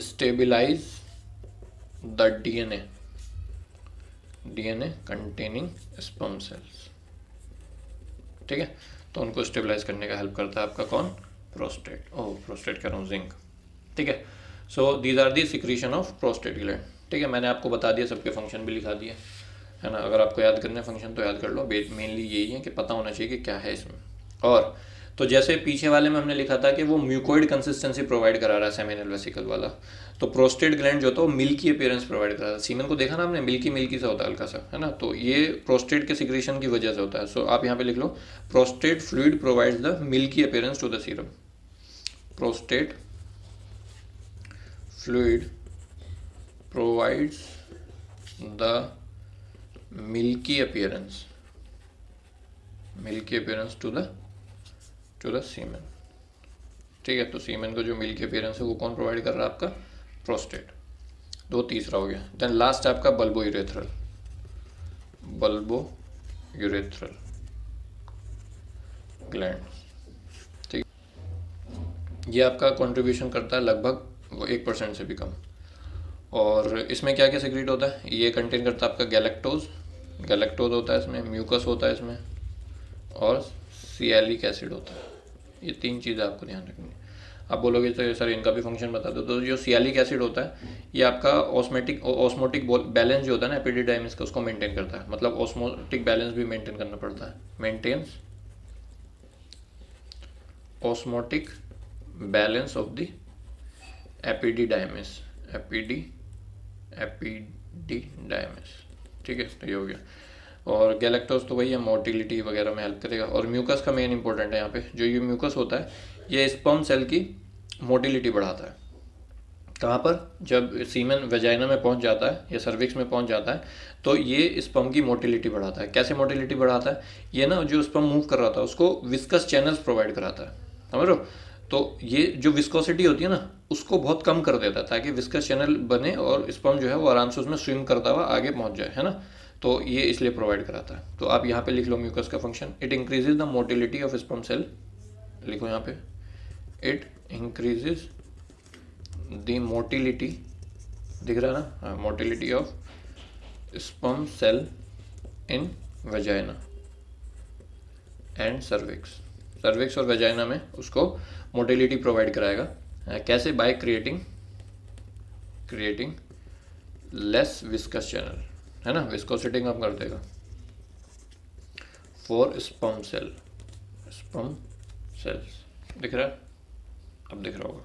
stabilise the DNA containing sperm cells. ठीक है, तो उनको स्टेबलाइज करने का हेल्प करता है आपका कौन, प्रोस्टेट कह रहा हूँ, जिंक। ठीक है, so these are the secretion of prostate gland. ठीक है, मैंने आपको बता दिया, सबके फंक्शन भी लिखा दिए, है ना। अगर आपको याद करने फंक्शन तो याद कर लो, मेनली यही है कि पता होना चाहिए कि क्या है इसमें। और तो जैसे पीछे वाले में हमने लिखा था कि वो म्यूकोइड कंसिस्टेंसी प्रोवाइड करा रहा है सेमिनल वेसिकल वाला, तो प्रोस्टेट ग्लैंड जो था वो मिल्की अपीयरेंस प्रोवाइड करा रहा है। सीमेन को देखा ना आपने, मिल्की मिल्की सा होता है हल्का सा, है ना, तो ये प्रोस्टेट के सिक्रीशन की वजह से होता है। सो आप यहाँ पे लिख लो prostate fluid provides the milky appearance to the serum. Prostate fluid provides the milky appearance to the semen। ठीक है, तो सीमेन को जो मिल्की अपीयरेंस है वो कौन प्रोवाइड कर रहा है? आपका प्रोस्टेट। दो तीसरा हो गया। देन लास्ट आपका बल्बो यूरेथ्रल ग्लैंड। ठीक, ये आपका कंट्रीब्यूशन करता है लगभग 1% से भी कम। और इसमें क्या क्या सेक्रेट होता है? ये कंटेन करता है आपका गैलेक्टोज होता है इसमें, म्यूकस होता है इसमें, और सियालिक एसिड होता है। ये तीन चीज़ें आपको ध्यान रखनी है। आप बोलोगे तो सर इनका भी फंक्शन बता दो, तो जो सियालिक एसिड होता है ये आपका ऑस्मोटिक बैलेंस जो होता है ना एपिडिडाइमिस का, उसको मेंटेन करता है। मतलब ऑस्मोटिक बैलेंस भी मेंटेन करना पड़ता है। Maintains osmotic balance of the epididymis. ठीक है, तो ये हो गया। और गैलेक्टोज तो वही है, मोटिलिटी वगैरह में हेल्प करेगा। और म्यूकस का मेन इंपॉर्टेंट है यहाँ पे, जो ये म्यूकस होता है ये स्पर्म सेल की मोटिलिटी बढ़ाता है। कहाँ पर? जब सीमेन वेजाइना में पहुँच जाता है या सर्विक्स में पहुँच जाता है तो ये स्पर्म की मोटिलिटी बढ़ाता है। कैसे मोटिलिटी बढ़ाता है? ये ना जो स्पर्म मूव कर रहा था उसको विस्कस चैनल्स प्रोवाइड कराता है, समझ लो। तो ये जो विस्कोसिटी होती है ना उसको बहुत कम कर देता है, ताकि विस्कस चैनल बने और स्पर्म जो है वो आराम से उसमें स्विम करता हुआ आगे पहुंच जाए, है ना। तो ये इसलिए प्रोवाइड कराता है। तो आप यहाँ पे लिख लो म्यूकस का function, it increases the motility of sperm cell. लिखो यहाँ पे, इट इंक्रीजेज द मोटिलिटी, दिख रहा है ना, हाँ, motility of sperm cell in vagina and cervix और वेजाइना में उसको मोटिलिटी प्रोवाइड कराएगा। कैसे? By creating less viscous channel, है ना, विस्कोसिटी कम कर देगा फॉर स्पर्म सेल्स। दिख रहा है? अब दिख रहा होगा।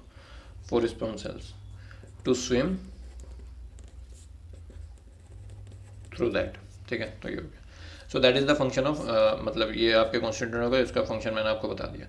For sperm cells to swim through that. ठीक है, तो ये हो गया। So that is the function of, मतलब ये आपके कॉन्स्टिट्यूएंट होगा, इसका फंक्शन मैंने आपको बता दिया।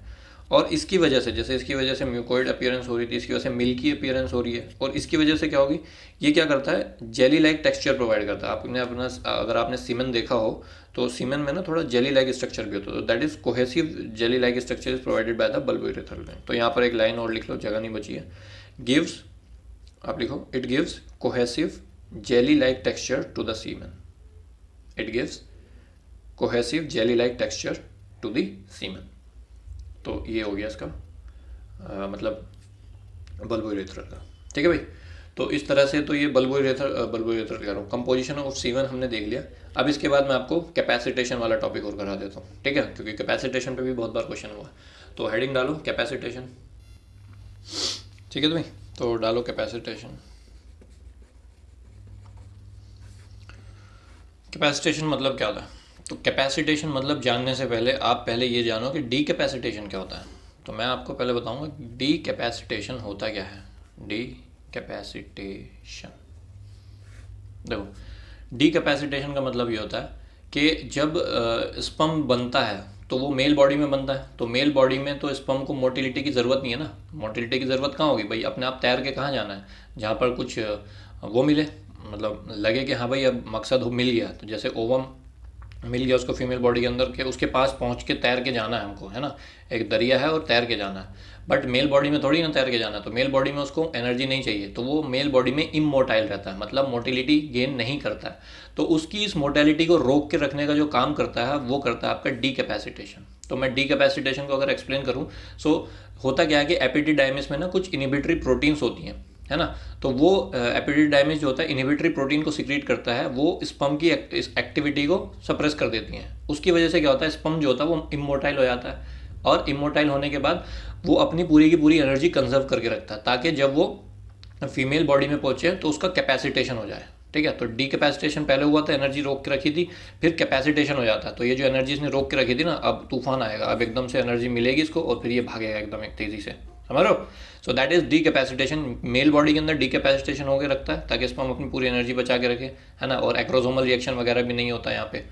और इसकी वजह से, जैसे इसकी वजह से म्यूकोइड अपीयरेंस हो रही थी, इसकी वजह से मिल्की अपीयरेंस हो रही है, और इसकी वजह से क्या होगी, ये क्या करता है, जेली लाइक टेक्सचर प्रोवाइड करता है। आपने अपना, अगर आपने सीमेन देखा हो तो सीमेन में ना थोड़ा जेली लाइक स्ट्रक्चर भी होता है, तो that is cohesive jelly like structure is provided by the bulbo urethral gland. तो यहाँ पर एक लाइन और लिख लो, जगह नहीं बची है। गिव्स, आप लिखो, it gives cohesive jelly like texture to the semen. It gives cohesive jelly like texture to the semen. तो ये हो गया इसका मतलब बल्बो यूरेथ्रल का। ठीक है भाई, तो इस तरह से तो ये बल्बो यूरेथ्रल कह रहा हूँ, कंपोजिशन ऑफ सीमेन हमने देख लिया। अब इसके बाद मैं आपको कैपेसिटेशन वाला टॉपिक और करा देता हूँ, ठीक है, क्योंकि कैपेसिटेशन पे भी बहुत बार क्वेश्चन हुआ। तो हेडिंग डालो कैपेसिटेशन। ठीक है तो भाई, तो डालो कैपेसिटेशन। कैपेसिटेशन मतलब क्या होता है? तो कैपेसिटेशन मतलब जानने से पहले आप पहले ये जानो कि डी कैपेसिटेशन क्या होता है। तो मैं आपको पहले बताऊंगा डी कैपेसिटेशन होता क्या है। डी कैपेसिटेशन, देखो, डी कैपेसिटेशन का मतलब ये होता है कि जब स्पर्म बनता है तो वो मेल बॉडी में बनता है, तो मेल बॉडी में तो स्पर्म को मोटिलिटी की ज़रूरत नहीं है ना। मोटिलिटी की ज़रूरत कहाँ होगी भाई? अपने आप तैर के कहाँ जाना है? जहाँ पर कुछ वो मिले, मतलब लगे कि हाँ भाई अब मकसद हो, मिल गया। तो जैसे ओवम मिल गया उसको फीमेल बॉडी के अंदर, के उसके पास पहुंच के तैर के जाना है हमको, है ना। एक दरिया है और तैर के जाना है, बट मेल बॉडी में थोड़ी ना तैर के जाना है। तो मेल बॉडी में उसको एनर्जी नहीं चाहिए, तो वो मेल बॉडी में इमोटाइल रहता है, मतलब मोटिलिटी गेन नहीं करता है। तो उसकी इस मोटिलिटी को रोक के रखने का जो काम करता है वो करता है आपका डी कैपेसिटेशन। तो मैं डी कैपेसिटेशन को अगर एक्सप्लेन करूँ, सो होता क्या है कि एपिडिडाइमिस में ना कुछ इनिबिटरी प्रोटीन्स होती हैं, है ना। तो वो एपिडिडाइमिस जो होता है इनहिबिटरी प्रोटीन को सिक्रीट करता है, वो स्पर्म की एक्टिविटी को सप्रेस कर देती हैं। उसकी वजह से क्या होता है, स्पर्म जो होता है वो इमोटाइल हो जाता है, और इमोटाइल होने के बाद वो अपनी पूरी की पूरी एनर्जी कंजर्व करके रखता है, ताकि जब वो फीमेल बॉडी में पहुंचे तो उसका कैपेसिटेशन हो जाए। ठीक है। तो डीकैपेसिटेशन पहले हुआ था, एनर्जी रोक के रखी थी, फिर कैपेसिटेशन हो जाता है। तो ये जो एनर्जी इसने रोक के रखी थी ना, अब तूफान आएगा, अब एकदम से एनर्जी मिलेगी इसको और फिर ये भागेगा एकदम एक तेज़ी से, समझ रहे हो। So that is decapacitation. Male body के अंदर डीकैपेसिटेशन होकर रखता है ताकि स्पर्म अपनी पूरी एनर्जी बचा के रखे, है ना। और एक्रोसोमल रिएक्शन वगैरह भी नहीं होता है यहाँ पे।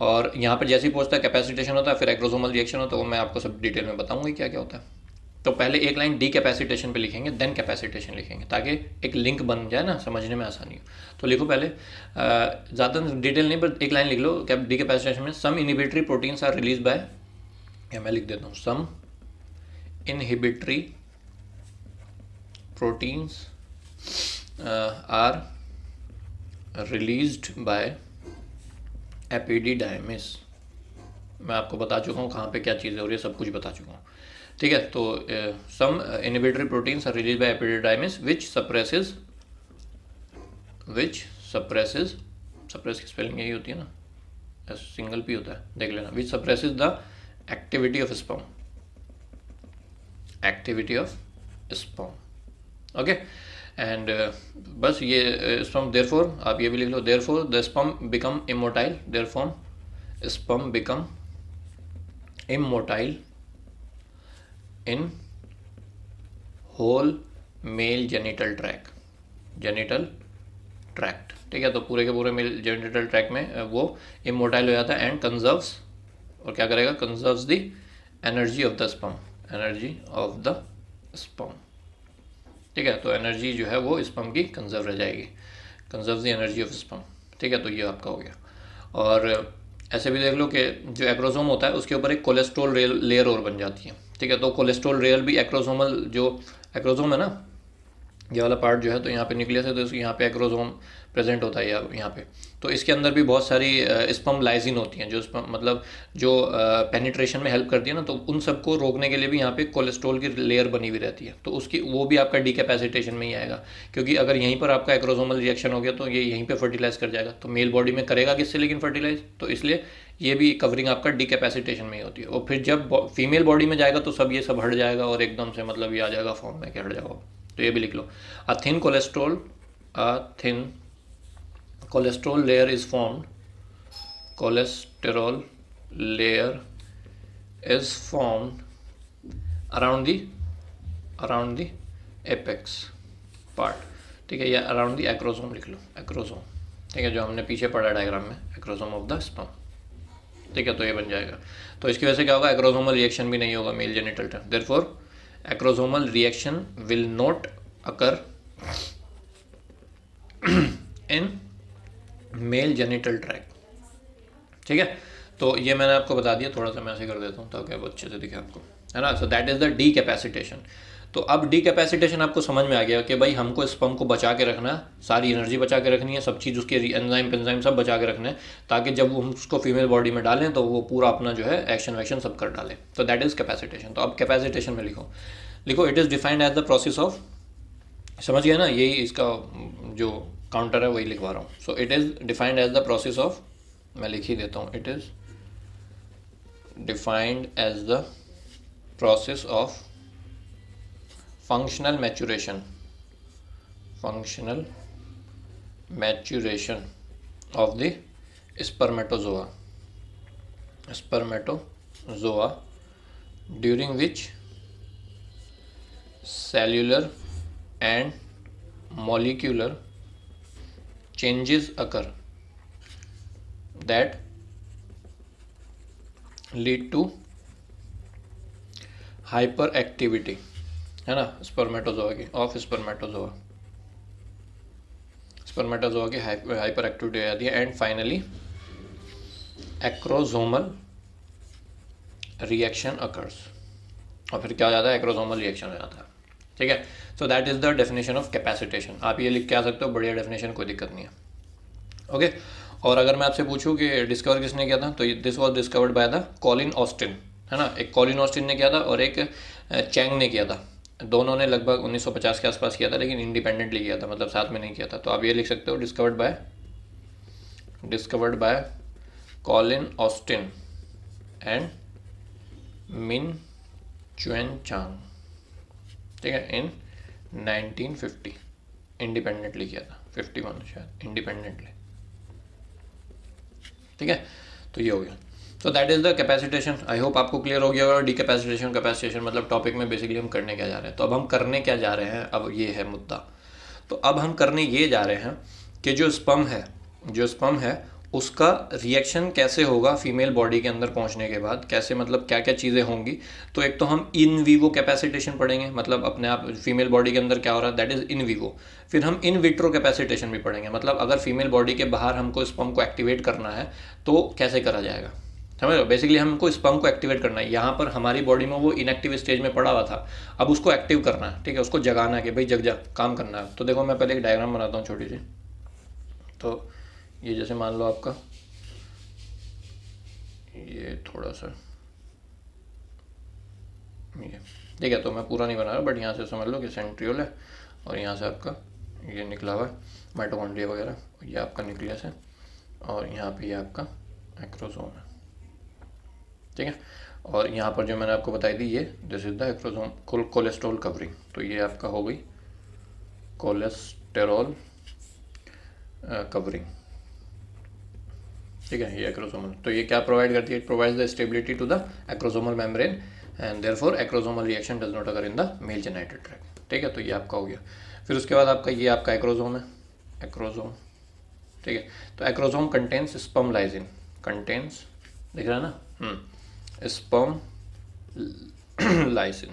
और यहाँ पर जैसे ही पहुँचता है कैपेसिटेशन होता है, फिर एक्रोसोमल रिएक्शन होता है, वो मैं आपको सब डिटेल में बताऊंगा क्या क्या होता है। तो पहले एक लाइन डीकैपेसिटेशन पे लिखेंगे, देन कैपेसिटेशन लिखेंगे, ताकि एक लिंक बन जाए ना, समझने में आसानी हो। तो लिखो पहले, ज़्यादा डिटेल नहीं, पर एक लाइन लिख लो डीकैपेसिटेशन में। Some inhibitory proteins are release by, या मैं लिख देता हूँ, some inhibitory proteins are released by epididymis. मैं आपको बता चुका हूँ कहाँ पे क्या चीज़ है और ये सब कुछ बता चुका हूँ, ठीक है। तो some inhibitory proteins are release by epididymis which suppresses suppress की स्पेलिंग यही होती है ना, सिंगल पी होता है, देख लेना। Which suppresses the activity of sperm, okay. And बस ये स्पर्म, देयरफॉर आप ये भी लिख लो, therefore the sperm become immotile, therefore sperm become immotile in whole male genital tract, ठीक है। तो पूरे के पूरे मेल जेनिटल ट्रैक्ट में वो इमोटाइल हो जाता है एंड कंजर्व्स, और क्या करेगा, conserves the energy of the sperm, ठीक है। तो एनर्जी जो है वो स्पर्म की कंजर्व रह जाएगी, conserve the energy of sperm, ठीक है। तो ये आपका हो गया। और ऐसे भी देख लो कि जो एक्रोसोम होता है उसके ऊपर एक कोलेस्ट्रॉल लेयर और बन जाती है, ठीक है। तो कोलेस्ट्रॉल लेयर भी एक्रोसोमल, जो एक्रोसोम है ना, ये वाला पार्ट जो है, तो यहाँ पे न्यूक्लियस है, तो यहाँ पे एक्रोसोम प्रेजेंट होता है यहाँ पे। तो इसके अंदर भी बहुत सारी स्पर्म लाइसिन होती हैं, जो मतलब जो पेनिट्रेशन में हेल्प करती है ना, तो उन सबको रोकने के लिए भी यहाँ पे कोलेस्ट्रॉल की लेयर बनी हुई रहती है। तो उसकी वो भी आपका डीकैपेसिटेशन में ही आएगा, क्योंकि अगर यहीं पर आपका एक्रोसोमल रिएक्शन हो गया तो ये यहीं पे फर्टिलाइज कर जाएगा। तो मेल बॉडी में करेगा किससे लेकिन फर्टिलाइज, तो इसलिए ये भी कवरिंग आपका डीकैपेसिटेशन में ही होती है। और फिर जब फीमेल बॉडी में जाएगा तो सब ये सब हट जाएगा और एकदम से मतलब ये आ जाएगा फॉर्म में, क्या हट जाएगा। तो ये भी लिख लो, a thin cholesterol layer is formed, cholesterol layer is formed around the apex part, ठीक है। या अराउंड द एक्रोसोम लिख लो, एक्रोसोम, ठीक है, जो हमने पीछे पढ़ा डायग्राम में, एक्रोसोम ऑफ द स्पर्म, ठीक है। तो ये बन जाएगा। तो इसकी वजह से क्या होगा, एक्रोसोमल रिएक्शन भी नहीं होगा mail genital tract, therefore acrosomal reaction will not occur in male genital tract, ठीक है। तो ये मैंने आपको बता दिया, थोड़ा सा मैं ऐसे कर देता हूँ ताकि अब अच्छे से दिखे आपको, है ना। So that is the decapacitation. तो अब डीकैपेसिटेशन आपको समझ में आ गया कि भाई हमको स्पर्म को बचा के रखना है, सारी एनर्जी बचा के रखनी है, सब चीज़ उसके एंजाइम पेंजाइम सब बचा के रखना है, ताकि जब हम उसको फीमेल बॉडी में डालें तो वो पूरा अपना जो है एक्शन वैक्शन सब कर डाले। तो दैट इज कैपेसिटेशन। तो अब कैपेसिटेशन में लिखो it is defined as the process of, समझ गया ना, यही इसका जो काउंटर है वही लिखवा रहा हूँ। So it is defined as the process of, मैं लिख ही देता हूँ, it is defined as the process of functional maturation of the spermatozoa during which cellular and molecular changes occur that lead to hyperactivity, है ना, spermatozoa की, of spermatozoa की hyper activity हो जाती है, and finally acrosomal reaction occurs, और फिर क्या हो जाता है, एक्रोसोमल रिएक्शन हो जाता है, ठीक है। सो that is the definition of capacitation. आप ये लिख के आ सकते हो, बढ़िया डेफिनेशन, कोई दिक्कत नहीं है, ओके। और अगर मैं आपसे पूछूं कि डिस्कवर किसने किया था, तो this was discovered by the Colin Austin, है ना। एक कॉलिन ऑस्टिन ने किया था और एक चैंग ने किया था। दोनों ने लगभग 1950 के आसपास किया था, लेकिन इंडिपेंडेंटली किया था, मतलब साथ में नहीं किया था। तो आप ये लिख सकते हो, discovered by Colin Austin and मिन चुएन चांग, ठीक है, इन 1950, इंडिपेंडेंटली किया था, 51 शायद इंडिपेंडेंटली, ठीक है। तो ये हो गया। तो that is the capacitation. I hope आपको क्लियर हो गया होगा। डीकैपेसिटेशन, कैपेसिटेशन मतलब टॉपिक में बेसिकली हम करने क्या जा रहे हैं। तो अब हम करने क्या जा रहे हैं, अब ये है मुद्दा। तो अब हम करने ये जा रहे हैं कि जो स्पर्म है उसका रिएक्शन कैसे होगा फीमेल बॉडी के अंदर पहुंचने के बाद, कैसे मतलब क्या क्या चीज़ें होंगी। तो एक तो हम इन वीवो कैपेसिटेशन पढ़ेंगे, मतलब अपने आप फीमेल बॉडी के अंदर क्या हो रहा है, दैट इज़ इन वीवो। फिर हम इन विट्रो कैपेसिटेशन भी पढ़ेंगे, मतलब अगर फीमेल बॉडी के बाहर हमको स्पर्म को एक्टिवेट करना है तो कैसे करा जाएगा, समझ लो। बेसिकली हमको स्पर्म को एक्टिवेट करना है। यहाँ पर हमारी बॉडी में वो इनएक्टिव स्टेज में पड़ा हुआ था, अब उसको एक्टिव करना है, ठीक है, उसको जगाना है कि भाई जग जा, काम करना है। तो देखो मैं पहले एक डायग्राम बनाता हूँ छोटी सी। तो ये जैसे मान लो आपका ये थोड़ा सा ये, ठीक है, तो मैं पूरा नहीं बना रहा, बट यहाँ से समझ लो कि सेंट्रियोल है और यहाँ से आपका ये निकला हुआ है माइटोकॉन्ड्रिया वगैरह, ये आपका न्यूक्लियस है और यहाँ पे ये आपका एक्रोसोम है, ठीक है। और यहाँ पर जो मैंने आपको बताई थी ये this is the acrosome cholesterol covering. तो ये आपका हो गई कोलेस्टेरॉल कवरिंग, ठीक है, ये एक्रोसोमल। तो ये क्या प्रोवाइड करती है, it provides the stability to the acrosomal membrane and therefore acrosomal reaction does not occur in the male genital tract, ठीक है। तो ये आपका हो गया। फिर उसके बाद आपका ये आपका एक्रोसोम है, एक्रोसोम, ठीक है। तो acrosome contains sperm lysine, contains, दिख रहा है ना, स्पर्म लाइसिन।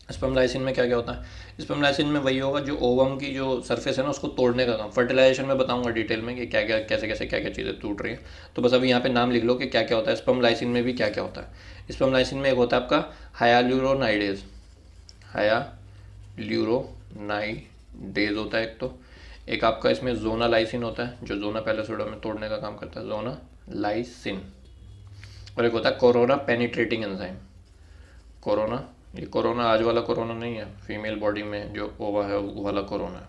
स्पर्म लाइसिन में क्या क्या होता है, स्पर्म लाइसिन में वही होगा जो ओवम की जो सरफेस है ना उसको तोड़ने का काम। फर्टिलाइजेशन में बताऊंगा डिटेल में कि क्या क्या कैसे कैसे क्या क्या चीज़ें टूट रही हैं। तो बस अभी यहाँ पे नाम लिख लो कि क्या क्या होता है स्पर्म लाइसिन में, भी क्या क्या होता है। स्पर्म लाइसिन में एक होता है आपका हायाल्यूरोनाइडेज, हायाल्यूरोनाइडेज होता है एक। तो एक आपका इसमें जोना लाइसिन होता है जो जोना पैलेसोडा में तोड़ने का काम करता है, जोना लाइसिन। और एक होता है कोरोना पेनिट्रेटिंग एंजाइम, कोरोना, ये कोरोना आज वाला कोरोना नहीं है, फीमेल बॉडी में जो ओवा है वो वाला कोरोना है,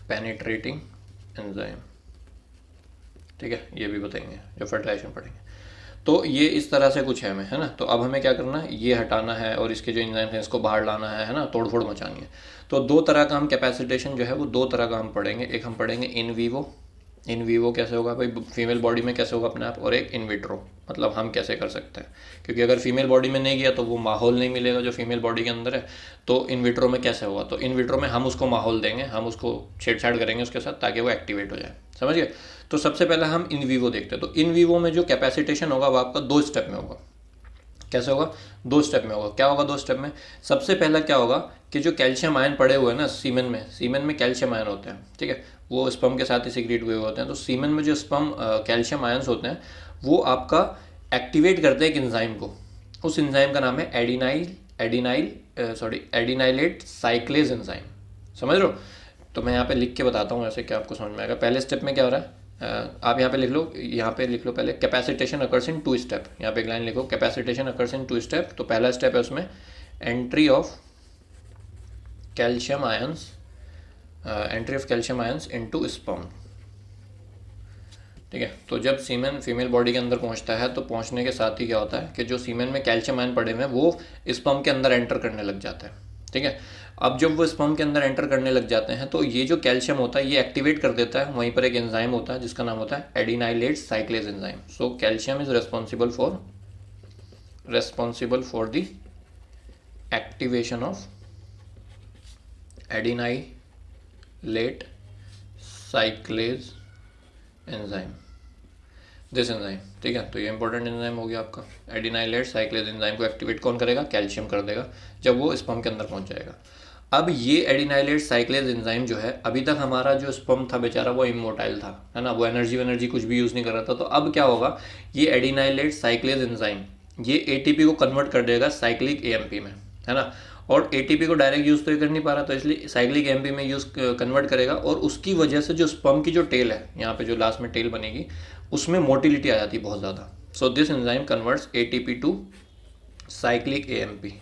पेनिट्रेटिंग एंजाइम, ठीक है। ये भी बताएंगे जो फर्टिलाइजेशन पढ़ेंगे। तो ये इस तरह से कुछ है हमें, है ना। तो अब हमें क्या करना है, ये हटाना है और इसके जो एंजाइम्स हैं इसको बाहर लाना है ना, तोड़ फोड़ मचानी है। तो दो तरह का हम कैपेसिटेशन जो है वो दो तरह का हम पढ़ेंगे। एक हम पढ़ेंगे इन वीवो, इन वीवो कैसे होगा भाई फीमेल बॉडी में कैसे होगा अपने आप, और एक इन विट्रो मतलब हम कैसे कर सकते हैं। क्योंकि अगर फीमेल बॉडी में नहीं गया तो वो माहौल नहीं मिलेगा जो फीमेल बॉडी के अंदर है। तो इन विट्रो में कैसे होगा, तो इन विट्रो में हम उसको माहौल देंगे, हम उसको छेड़छाड़ करेंगे उसके साथ ताकि वो एक्टिवेट हो जाए, समझ गए। तो सबसे पहले हम इन वीवो देखते हैं। तो इन वीवो में जो कैपेसिटेशन होगा वो आपका 2 स्टेप में होगा। कैसे होगा, 2 स्टेप में होगा। क्या होगा 2 स्टेप में, सबसे पहला क्या होगा कि जो कैल्शियम आयन पड़े हुए हैं ना सीमेन में कैल्शियम आयन होते हैं, ठीक है, वो स्पर्म के साथ ही सिक्रीट हुए होते हैं। तो सीमेन में जो स्पर्म कैल्शियम आयन्स होते हैं वो आपका एक्टिवेट करते हैं एक एंजाइम को। उस एंजाइम का नाम है एडिनाइलेट साइक्लेज एंजाइम, समझ रहे हो। तो मैं यहाँ पे लिख के बताता हूँ ऐसे क्या आपको समझ में आएगा। पहले स्टेप में क्या हो रहा है, आप यहाँ पे लिख लो, यहाँ पे लिख लो पहले कैपेसिटेशन अकर्स इन 2 स्टेप। यहाँ पे एक लाइन लिखो कैपेसिटेशन अकर्स इन 2 स्टेप। तो पहला स्टेप है उसमें entry of calcium ions, entry of calcium ions into sperm, ठीक है। तो जब सीमेन फीमेल बॉडी के अंदर पहुंचता है तो पहुंचने के साथ ही क्या होता है कि जो सीमेन में कैल्शियम आयन पड़े हुए हैं वो स्पर्म के अंदर एंटर करने लग जाता है, ठीक है। अब जब वो स्पर्म के अंदर एंटर करने लग जाते हैं तो ये जो कैल्शियम होता है ये एक्टिवेट कर देता है, वहीं पर एक एंजाइम होता है जिसका नाम होता है adenylate साइक्लेज enzyme. So calcium is responsible for the activation of adenylate साइक्लेज enzyme, this enzyme, ठीक है। तो ये इंपॉर्टेंट एंजाइम हो गया आपका। एडिनाइलेट साइक्लेज एंजाइम को एक्टिवेट कौन करेगा, कैल्शियम कर देगा जब वो स्पर्म के अंदर पहुंच जाएगा। अब ये एडिनाइलेट साइक्लेज एंजाइम जो है, अभी तक हमारा जो स्पर्म था बेचारा वो इमोटाइल था, है ना, वो एनर्जी कुछ भी यूज़ नहीं कर रहा था। तो अब क्या होगा, ये एडिनाइलेट साइक्लेज एंजाइम ये एटीपी को कन्वर्ट कर देगा साइक्लिक एएमपी में, है ना। और एटीपी को डायरेक्ट यूज़ तो कर नहीं पा रहा, तो इसलिए साइक्लिक एएमपी में यूज़ कन्वर्ट करेगा। और उसकी वजह से जो स्पर्म की जो टेल है, यहाँ पे जो लास्ट में टेल बनेगी, उसमें मोटिलिटी आ जाती है बहुत ज़्यादा। So this enzyme converts ATP to cyclic AMP,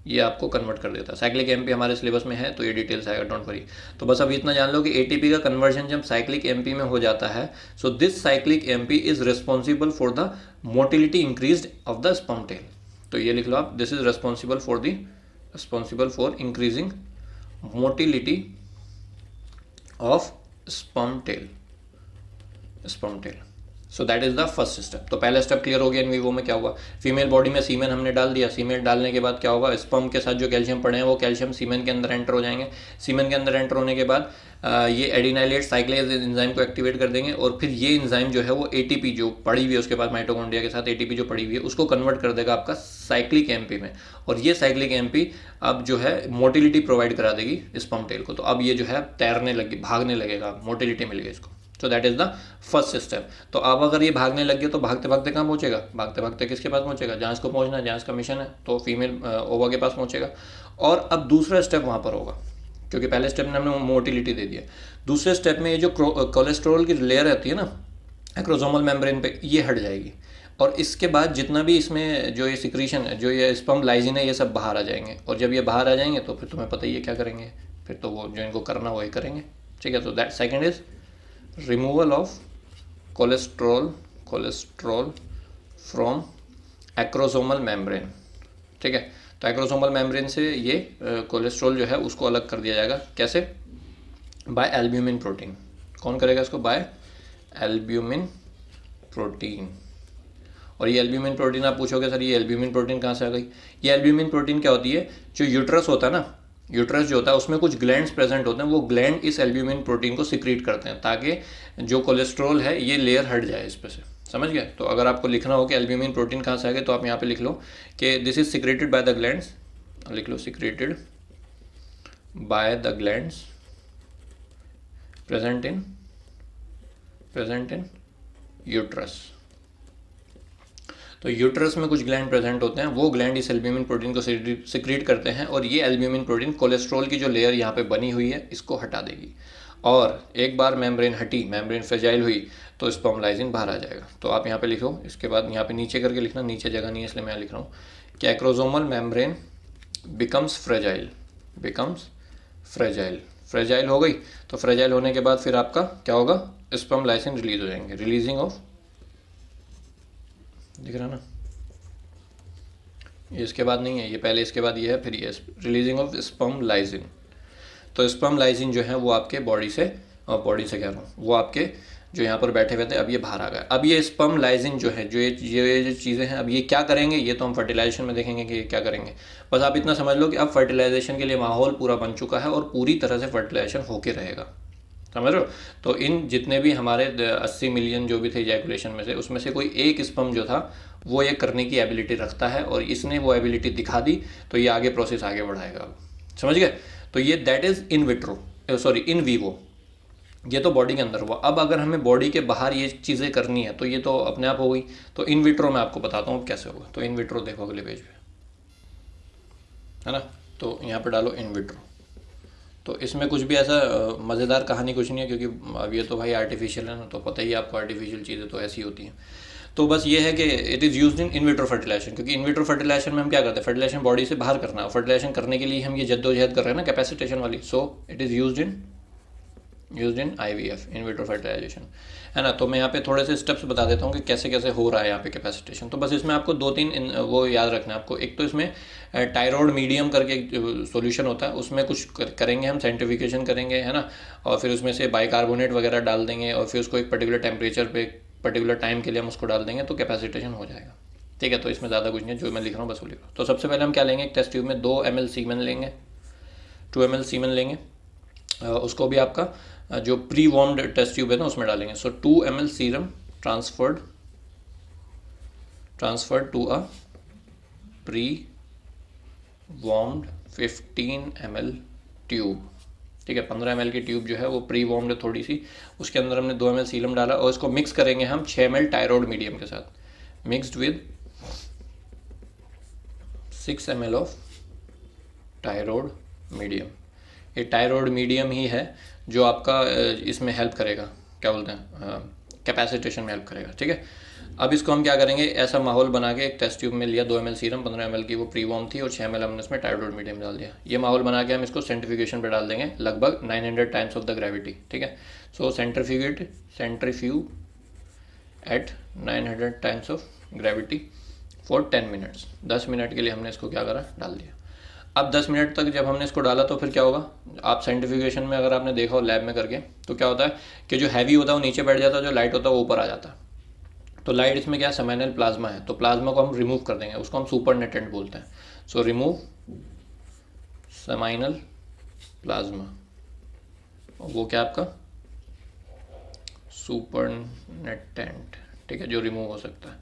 ये आपको कन्वर्ट कर देता है। साइक्लिक एएमपी हमारे सिलेबस में है तो ये डिटेल्स आएगा, डोंट वरी। तो बस अभी इतना जान लो कि एटीपी का कन्वर्जन जब साइक्लिक एएमपी में हो जाता है, so this cyclic AMP is responsible for the motility increased of the sperm tail. तो ये लिख लो आप, this is responsible for increasing motility of sperm tail, sperm tail. So that is the first step. तो पहला step clear हो गया in vivo में क्या हुआ, फीमेल बॉडी में सीमेन हमने डाल दिया, सीमेन डालने के बाद क्या होगा, स्पर्म के साथ जो कैल्शियम पड़े हैं वो कैल्शियम सीमेन के अंदर एंटर हो जाएंगे। सीमेन के अंदर एंटर होने के बाद ये एडिनाइलेट साइक्लेज एंजाइम को एक्टिवेट कर देंगे और फिर ये एंजाइम जो है वो एटीपी जो पड़ी हुई है उसके बाद माइटोकॉन्ड्रिया के साथ एटीपी जो पड़ी हुई है उसको कन्वर्ट कर देगा आपका साइक्लिक एमपी में, और ये साइक्लिक एमपी अब जो है मोटिलिटी प्रोवाइड करा देगी स्पर्म टेल को। तो अब ये जो है तैरने लगी, भागने लगेगा, मोटिलिटी मिल गई इसको। सो that is the first step. तो अब अगर ये भागने लग गया तो भागते भागते कहाँ पहुंचेगा, भागते भागते किसके पास पहुंचेगा, जहाँ इसको पहुंचना है, जहाँ इसका मिशन है, तो फीमेल ओवा के पास पहुंचेगा। और अब दूसरा स्टेप वहाँ पर होगा, क्योंकि पहले स्टेप में हमने मोटिलिटी दे दिया, दूसरे स्टेप में ये जो कोलेस्ट्रॉल की लेयर रहती है ना एक्रोसोमल मेम्ब्रेन पे, ये हट जाएगी और इसके बाद जितना भी इसमें जो ये सिक्रीशन है, जो ये स्पर्म लाइजिन है, ये सब बाहर आ जाएंगे। और जब ये बाहर आ जाएंगे तो फिर तुम्हें पता ही है क्या करेंगे, फिर तो वो जो इनको करना वही करेंगे, ठीक है। तो that second is removal of cholesterol from acrosomal membrane, ठीक है। तो एक्रोसोमल मेम्ब्रेन से ये कोलेस्ट्रॉल जो है उसको अलग कर दिया जाएगा, कैसे, बाय एल्ब्यूमिन प्रोटीन। कौन करेगा इसको, बाय एल्ब्यूमिन प्रोटीन। और ये एल्ब्यूमिन प्रोटीन आप पूछोगे सर ये एल्ब्यूमिन प्रोटीन कहाँ से आ गई, ये एल्ब्यूमिन प्रोटीन क्या होती है, जो यूट्रस होता है ना, यूट्रस जो होता है उसमें कुछ ग्लैंड्स प्रेजेंट होते हैं, वो ग्लैंड इस एल्ब्यूमिन प्रोटीन को सिक्रीट करते हैं ताकि जो कोलेस्ट्रॉल है ये लेयर हट जाए इस पे से, समझ गए। तो अगर आपको लिखना हो कि एल्ब्यूमिन प्रोटीन कहाँ से आ गए तो आप यहाँ पे लिख लो कि this is secreted by the glands, लिख लो secreted by the glands present in uterus. तो यूट्रस में कुछ ग्लैंड प्रेजेंट होते हैं, वो ग्लैंड इस एल्ब्यूमिन प्रोटीन को सिक्रीट करते हैं और ये एल्ब्यूमिन प्रोटीन कोलेस्ट्रॉल की जो लेयर यहाँ पे बनी हुई है इसको हटा देगी। और एक बार मेम्ब्रेन हटी, मेम्ब्रेन फ्रेजाइल हुई तो स्पर्म लाइजिन बाहर आ जाएगा। तो आप यहाँ पे लिखो, इसके बाद यहाँ पे नीचे करके लिखना, नीचे जगह नहीं है इसलिए मैं लिख रहा हूँ कि acrosomal membrane becomes fragile, fragile हो गई। तो फ्रेजाइल होने के बाद फिर आपका क्या होगा, स्पर्म लाइसिन रिलीज हो जाएंगे, रिलीजिंग ऑफ, दिख रहा ना, ये इसके बाद नहीं है, ये पहले इसके बाद ये है, फिर ये रिलीजिंग ऑफ स्पर्म लाइसिन। तो स्पर्म लाइसिन जो है वो आपके बॉडी से कह रहा हूँ, वो आपके जो यहाँ पर बैठे हुए थे अब ये बाहर आ गए। अब ये स्पर्म लाइसिन जो है, जो ये जो चीज़ें हैं अब ये क्या करेंगे, ये तो हम फर्टिलाइजेशन में देखेंगे कि ये क्या करेंगे। बस आप इतना समझ लो कि अब फर्टिलाइजेशन के लिए माहौल पूरा बन चुका है और पूरी तरह से फर्टिलाइजेशन होके रहेगा, समझ रहे हो। तो इन जितने भी हमारे 80 मिलियन जो भी थे इजैकुलेशन में से, उसमें से कोई एक स्पर्म जो था वो ये करने की एबिलिटी रखता है और इसने वो एबिलिटी दिखा दी तो ये आगे प्रोसेस आगे बढ़ाएगा, समझ गए। तो ये that is in vitro, sorry in vivo, ये तो बॉडी के अंदर हुआ। अब अगर हमें बॉडी के बाहर ये चीज़ें करनी है तो ये तो अपने आप हो गई। तो इन विट्रो मैं आपको बताता हूँ कैसे होगा। तो इन विट्रो देखो अगले पेज पे, है ना, तो यहाँ पे डालो इन विट्रो। तो इसमें कुछ भी ऐसा मज़ेदार कहानी कुछ नहीं है, क्योंकि अब ये तो भाई आर्टिफिशियल है ना, तो पता ही है आपको आर्टिफिशियल चीज़ें तो ऐसी होती हैं। तो बस ये है कि it is used in vitro fertilisation, क्योंकि इन विट्रो फर्टिलाइजेशन में हम क्या करते हैं, फर्टिलाइजेशन बॉडी से बाहर करना है, फर्टिलाइजेशन करने के लिए हम ये जद्दोजहद कर रहे हैं ना कैपेसिटेशन वाली। So it is used in IVF, in vitro fertilisation, है ना। तो मैं यहाँ पे थोड़े से स्टेप्स बता देता हूँ कि कैसे कैसे हो रहा है यहाँ पे कैपेसिटेशन। तो बस इसमें आपको 2-3 वो याद रखना है आपको। एक तो इसमें टायरॉयड मीडियम करके एक सॉल्यूशन होता है, उसमें कुछ करेंगे हम, सेंट्रीफिकेशन करेंगे, है ना, और फिर उसमें से बाइकार्बोनेट वगैरह डाल देंगे और फिर उसको एक पर्टिकुलर टेम्परेचर पे पर्टिकुलर टाइम के लिए हम उसको डाल देंगे तो कैपेसिटेशन हो जाएगा, ठीक है। तो इसमें ज़्यादा कुछ नहीं है, जो मैं लिख रहा हूँ बस वो लिख रहा हूँ। तो सबसे पहले हम क्या लेंगे, एक टेस्ट ट्यूब में 2 ml सीमेन लेंगे, 2 ml सीमेन लेंगे, उसको भी आपका जो प्री वॉर्म्ड टेस्ट ट्यूब है ना उसमें डालेंगे। So 2 ml serum transferred to a pre warmed 15 ml tube, ठीक है। 15 ml की ट्यूब जो है वो प्री वॉर्म्ड है थोड़ी सी, उसके अंदर हमने 2 ml सीरम डाला और इसको मिक्स करेंगे हम 6 ml टायरॉयड मीडियम के साथ, mixed with 6 ml of Tyrode medium. ये टायरॉयड मीडियम ही है जो आपका इसमें हेल्प करेगा, क्या बोलते हैं, कैपेसिटेशन में हेल्प करेगा, ठीक है। अब इसको हम क्या करेंगे, ऐसा माहौल बना के एक टेस्ट ट्यूब में लिया, 2 ml सीरम, 15 ml की वो प्री वॉर्म थी और 6 ml हमने उसमें टायरॉयड मीडियम डाल दिया। ये माहौल बना के हम इसको सेंट्रीफ्यूगेशन पे डाल देंगे, लगभग 900 टाइम्स ऑफ द ग्रेविटी, ठीक है। So centrifuge at 900 times of gravity for 10 minutes, 10 minute के लिए हमने इसको क्या करा, डाल दिया। अब 10 मिनट तक जब हमने इसको डाला तो फिर क्या होगा, आप साइंटिफिकेशन में अगर आपने देखा हो लैब में करके, तो क्या होता है कि जो हैवी होता है वो नीचे बैठ जाता है, जो लाइट होता है वो ऊपर आ जाता है। तो लाइट इसमें क्या सेमिनल प्लाज्मा है, तो प्लाज्मा को हम रिमूव कर देंगे, उसको हम सुपर नेटेंट बोलते हैं। सो रिमूव सेमिनल प्लाज्मा, वो क्या आपका सुपर नेटेंट, ठीक है, जो रिमूव हो सकता है।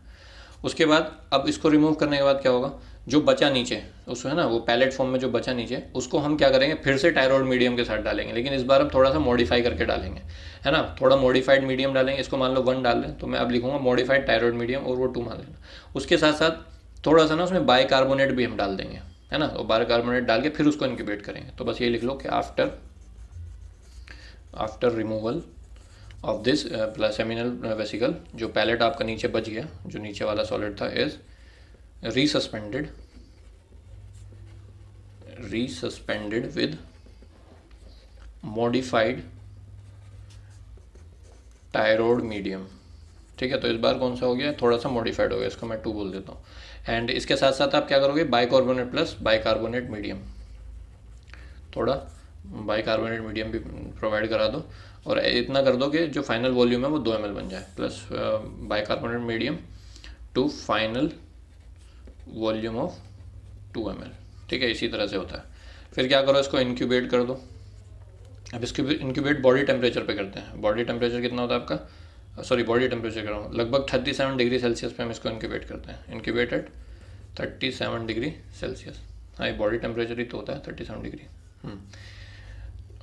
उसके बाद अब इसको रिमूव करने के बाद क्या होगा, जो बचा नीचे उसमें है ना, वो पैलेट फॉर्म में जो बचा नीचे, उसको हम क्या करेंगे, फिर से टायरॉयड मीडियम के साथ डालेंगे, लेकिन इस बार हम थोड़ा सा मॉडिफाई करके डालेंगे, है ना, थोड़ा मॉडिफाइड मीडियम डालेंगे। इसको मान लो 1 डाल लें, तो मैं अब लिखूंगा मॉडिफाइड टायरॉयड मीडियम, और वो 2 मान लेना। उसके साथ साथ थोड़ा सा ना उसमें बाइकार्बोनेट भी हम डाल देंगे, है ना, तो बाइकार्बोनेट डाल के फिर उसको इंक्यूबेट करेंगे। तो बस ये लिख लो कि after removal of this seminal vesicle, जो पैलेट आपका नीचे बच गया, जो नीचे वाला सॉलिड था, is resuspended with modified Tyrode medium. ठीक है, तो इस बार कौन सा हो गया, थोड़ा सा मॉडिफाइड हो गया, इसको मैं 2 बोल देता हूँ। एंड इसके साथ साथ आप क्या करोगे, बाइकार्बोनेट प्लस बाइकार्बोनेट मीडियम, थोड़ा बाइकार्बोनेट मीडियम भी प्रोवाइड करा दो, और इतना कर दो कि जो फाइनल वॉल्यूम है वो 2 ml बन जाए, plus bicarbonate medium to final volume of 2 ml। ठीक है, इसी तरह से होता है। फिर क्या करो, इसको इंक्यूबेट कर दो। अब इसको इंक्यूबेट बॉडी टेम्परेचर पे करते हैं। बॉडी टेम्परेचर कितना होता है आपका, सॉरी बॉडी टेम्परेचर कर रहा हूँ, लगभग 37 डिग्री सेल्सियस पे हम इसको इंक्यूबेट करते हैं। इंक्यूबेटेड 37 डिग्री सेल्सियस, हाँ ये बॉडी टेम्परेचर ही तो होता है 37 डिग्री।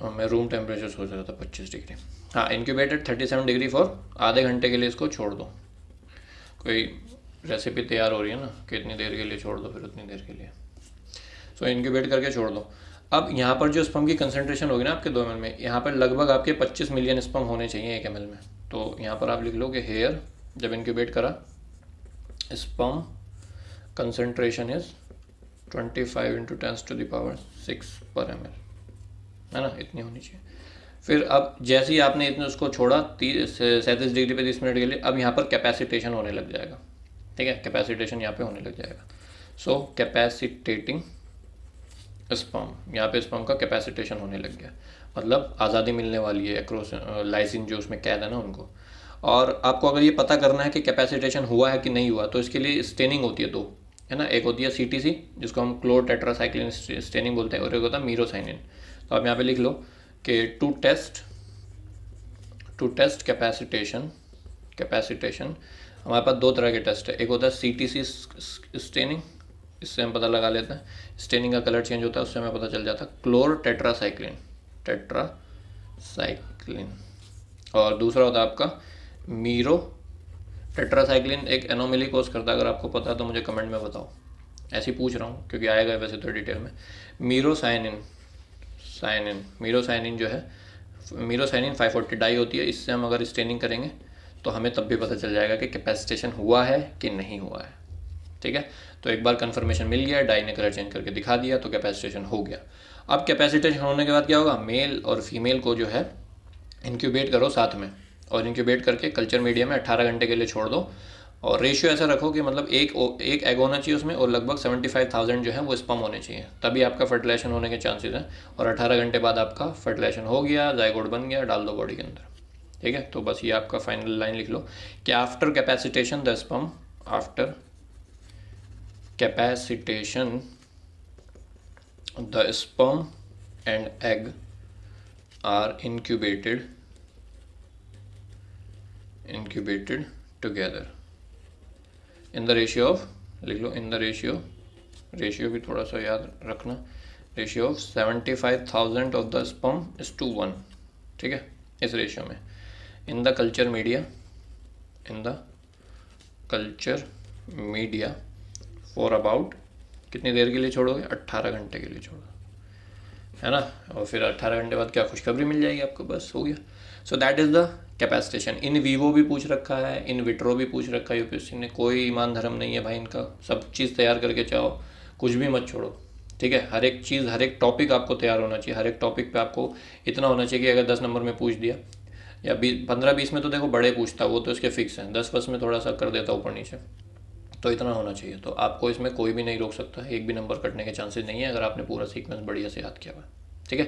मैं रूम टेम्परेचर सोच रहा था 25 डिग्री। हाँ, इंक्यूबेटेड 37 डिग्री फॉर आधे घंटे के लिए इसको छोड़ दो। कोई रेसिपी तैयार हो रही है ना, कितनी देर के लिए छोड़ दो, फिर उतनी देर के लिए। सो इंक्यूबेट करके छोड़ दो। अब यहाँ पर जो स्पर्म की कंसंट्रेशन होगी ना आपके 2 ml में, यहाँ पर लगभग आपके 25 मिलियन स्पर्म होने चाहिए 1 ml में। तो यहाँ पर आप लिख लो कि हेयर जब इंक्यूबेट करा, स्पर्म कंसंट्रेशन इज 25 × 10⁻⁶ पर ml, है ना, इतनी होनी चाहिए। फिर अब जैसे ही आपने इतने उसको छोड़ा 37 डिग्री पे 30 मिनट के लिए, अब यहाँ पर कैपेसिटेशन होने लग जाएगा। ठीक है, कैपेसिटेशन यहाँ पे होने लग जाएगा। सो कैपेसिटेटिंग स्पर्म, यहाँ पे स्पर्म का कैपेसिटेशन होने लग गया, मतलब आज़ादी मिलने वाली है एक्रोस लाइसिन जो उसमें कैद है ना उनको। और आपको अगर ये पता करना है कि कैपेसिटेशन हुआ है कि नहीं हुआ, तो इसके लिए स्टेनिंग होती है 2, है ना। एक होती है CTC जिसको हम क्लोर टेट्रासाइक्लिन स्टेनिंग बोलते हैं, और एक होता है मीरोसाइनिन। तो आप यहाँ पे लिख लो कि टू टेस्ट कैपेसिटेशन हमारे पास 2 तरह के टेस्ट है। एक होता है CTC स्टेनिंग, इससे हम पता लगा लेते हैं, स्टेनिंग का कलर चेंज होता है, उससे हमें पता चल जाता है। क्लोर टेट्रासाइक्लिन, और दूसरा होता है आपका मीरो टेट्रासाइक्लिन। एक एनोमली कोज करता है, अगर आपको पता है तो मुझे कमेंट में बताओ, ऐसे ही पूछ रहा हूँ क्योंकि आएगा वैसे तो डिटेल में। मीरोसाइनिन जो है, मीरोसाइनिन 540 डाई होती है, इससे हम अगर स्टेनिंग करेंगे तो हमें तब भी पता चल जाएगा कि कैपेसिटेशन हुआ है कि नहीं हुआ है। ठीक है, तो एक बार कंफर्मेशन मिल गया, डाई ने कलर चेंज करके दिखा दिया, तो कैपेसिटेशन हो गया। अब कैपेसिटेशन होने के बाद क्या होगा, मेल और फीमेल को जो है इंक्यूबेट करो साथ में, और इंक्यूबेट करके कल्चर मीडिया में 18 घंटे के लिए छोड़ दो। और रेशियो ऐसा रखो कि मतलब एक एग होना चाहिए उसमें, और लगभग 75,000 जो है वो स्पर्म होने चाहिए, तभी आपका फर्टिलाइजेशन होने के चांसेस हैं। और 18 घंटे बाद आपका फर्टिलाइजेशन हो गया, जाइगोट बन गया, डाल दो बॉडी के अंदर। ठीक है, तो बस ये आपका फाइनल लाइन लिख लो कि after capacitation the sperm, after capacitation the sperm and egg are incubated together in the ratio of, लिख लो in the ratio भी थोड़ा सा याद रखना, ratio of 75,000 of the sperm is to 1। ठीक है, इस रेशियो में in the culture media for about, कितनी देर के लिए छोड़ोगे, 18 घंटे के लिए छोड़ो, है ना। और फिर 18 घंटे बाद क्या खुशखबरी मिल जाएगी आपको, बस हो गया। So that is the capacitation. In vivo भी पूछ रखा है, इन विट्रो भी पूछ रखा है यूपीएससी ने, कोई ईमान धर्म नहीं है भाई इनका, सब चीज़ तैयार करके चाहो, कुछ भी मत छोड़ो। ठीक है, हर एक चीज़, हर एक टॉपिक आपको तैयार होना चाहिए, हर एक टॉपिक पे आपको इतना होना चाहिए कि अगर 10 नंबर में पूछ दिया या 15-20 में तो देखो बड़े पूछता, वो तो इसके फिक्स हैं, 10 में थोड़ा सा कर देता ऊपर नीचे, तो इतना होना चाहिए। तो आपको इसमें कोई भी नहीं रोक सकता, एक भी नंबर कटने के चांसेस नहीं है अगर आपने पूरा सीक्वेंस बढ़िया से याद किया हुआ है। ठीक है,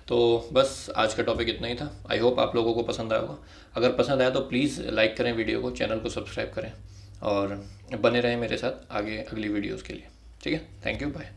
तो बस आज का टॉपिक इतना ही था। आई होप आप लोगों को पसंद आया होगा। अगर पसंद आया तो प्लीज़ लाइक करें वीडियो को, चैनल को सब्सक्राइब करें और बने रहें मेरे साथ आगे अगली वीडियोज़ के लिए। ठीक है, थैंक यू, बाय।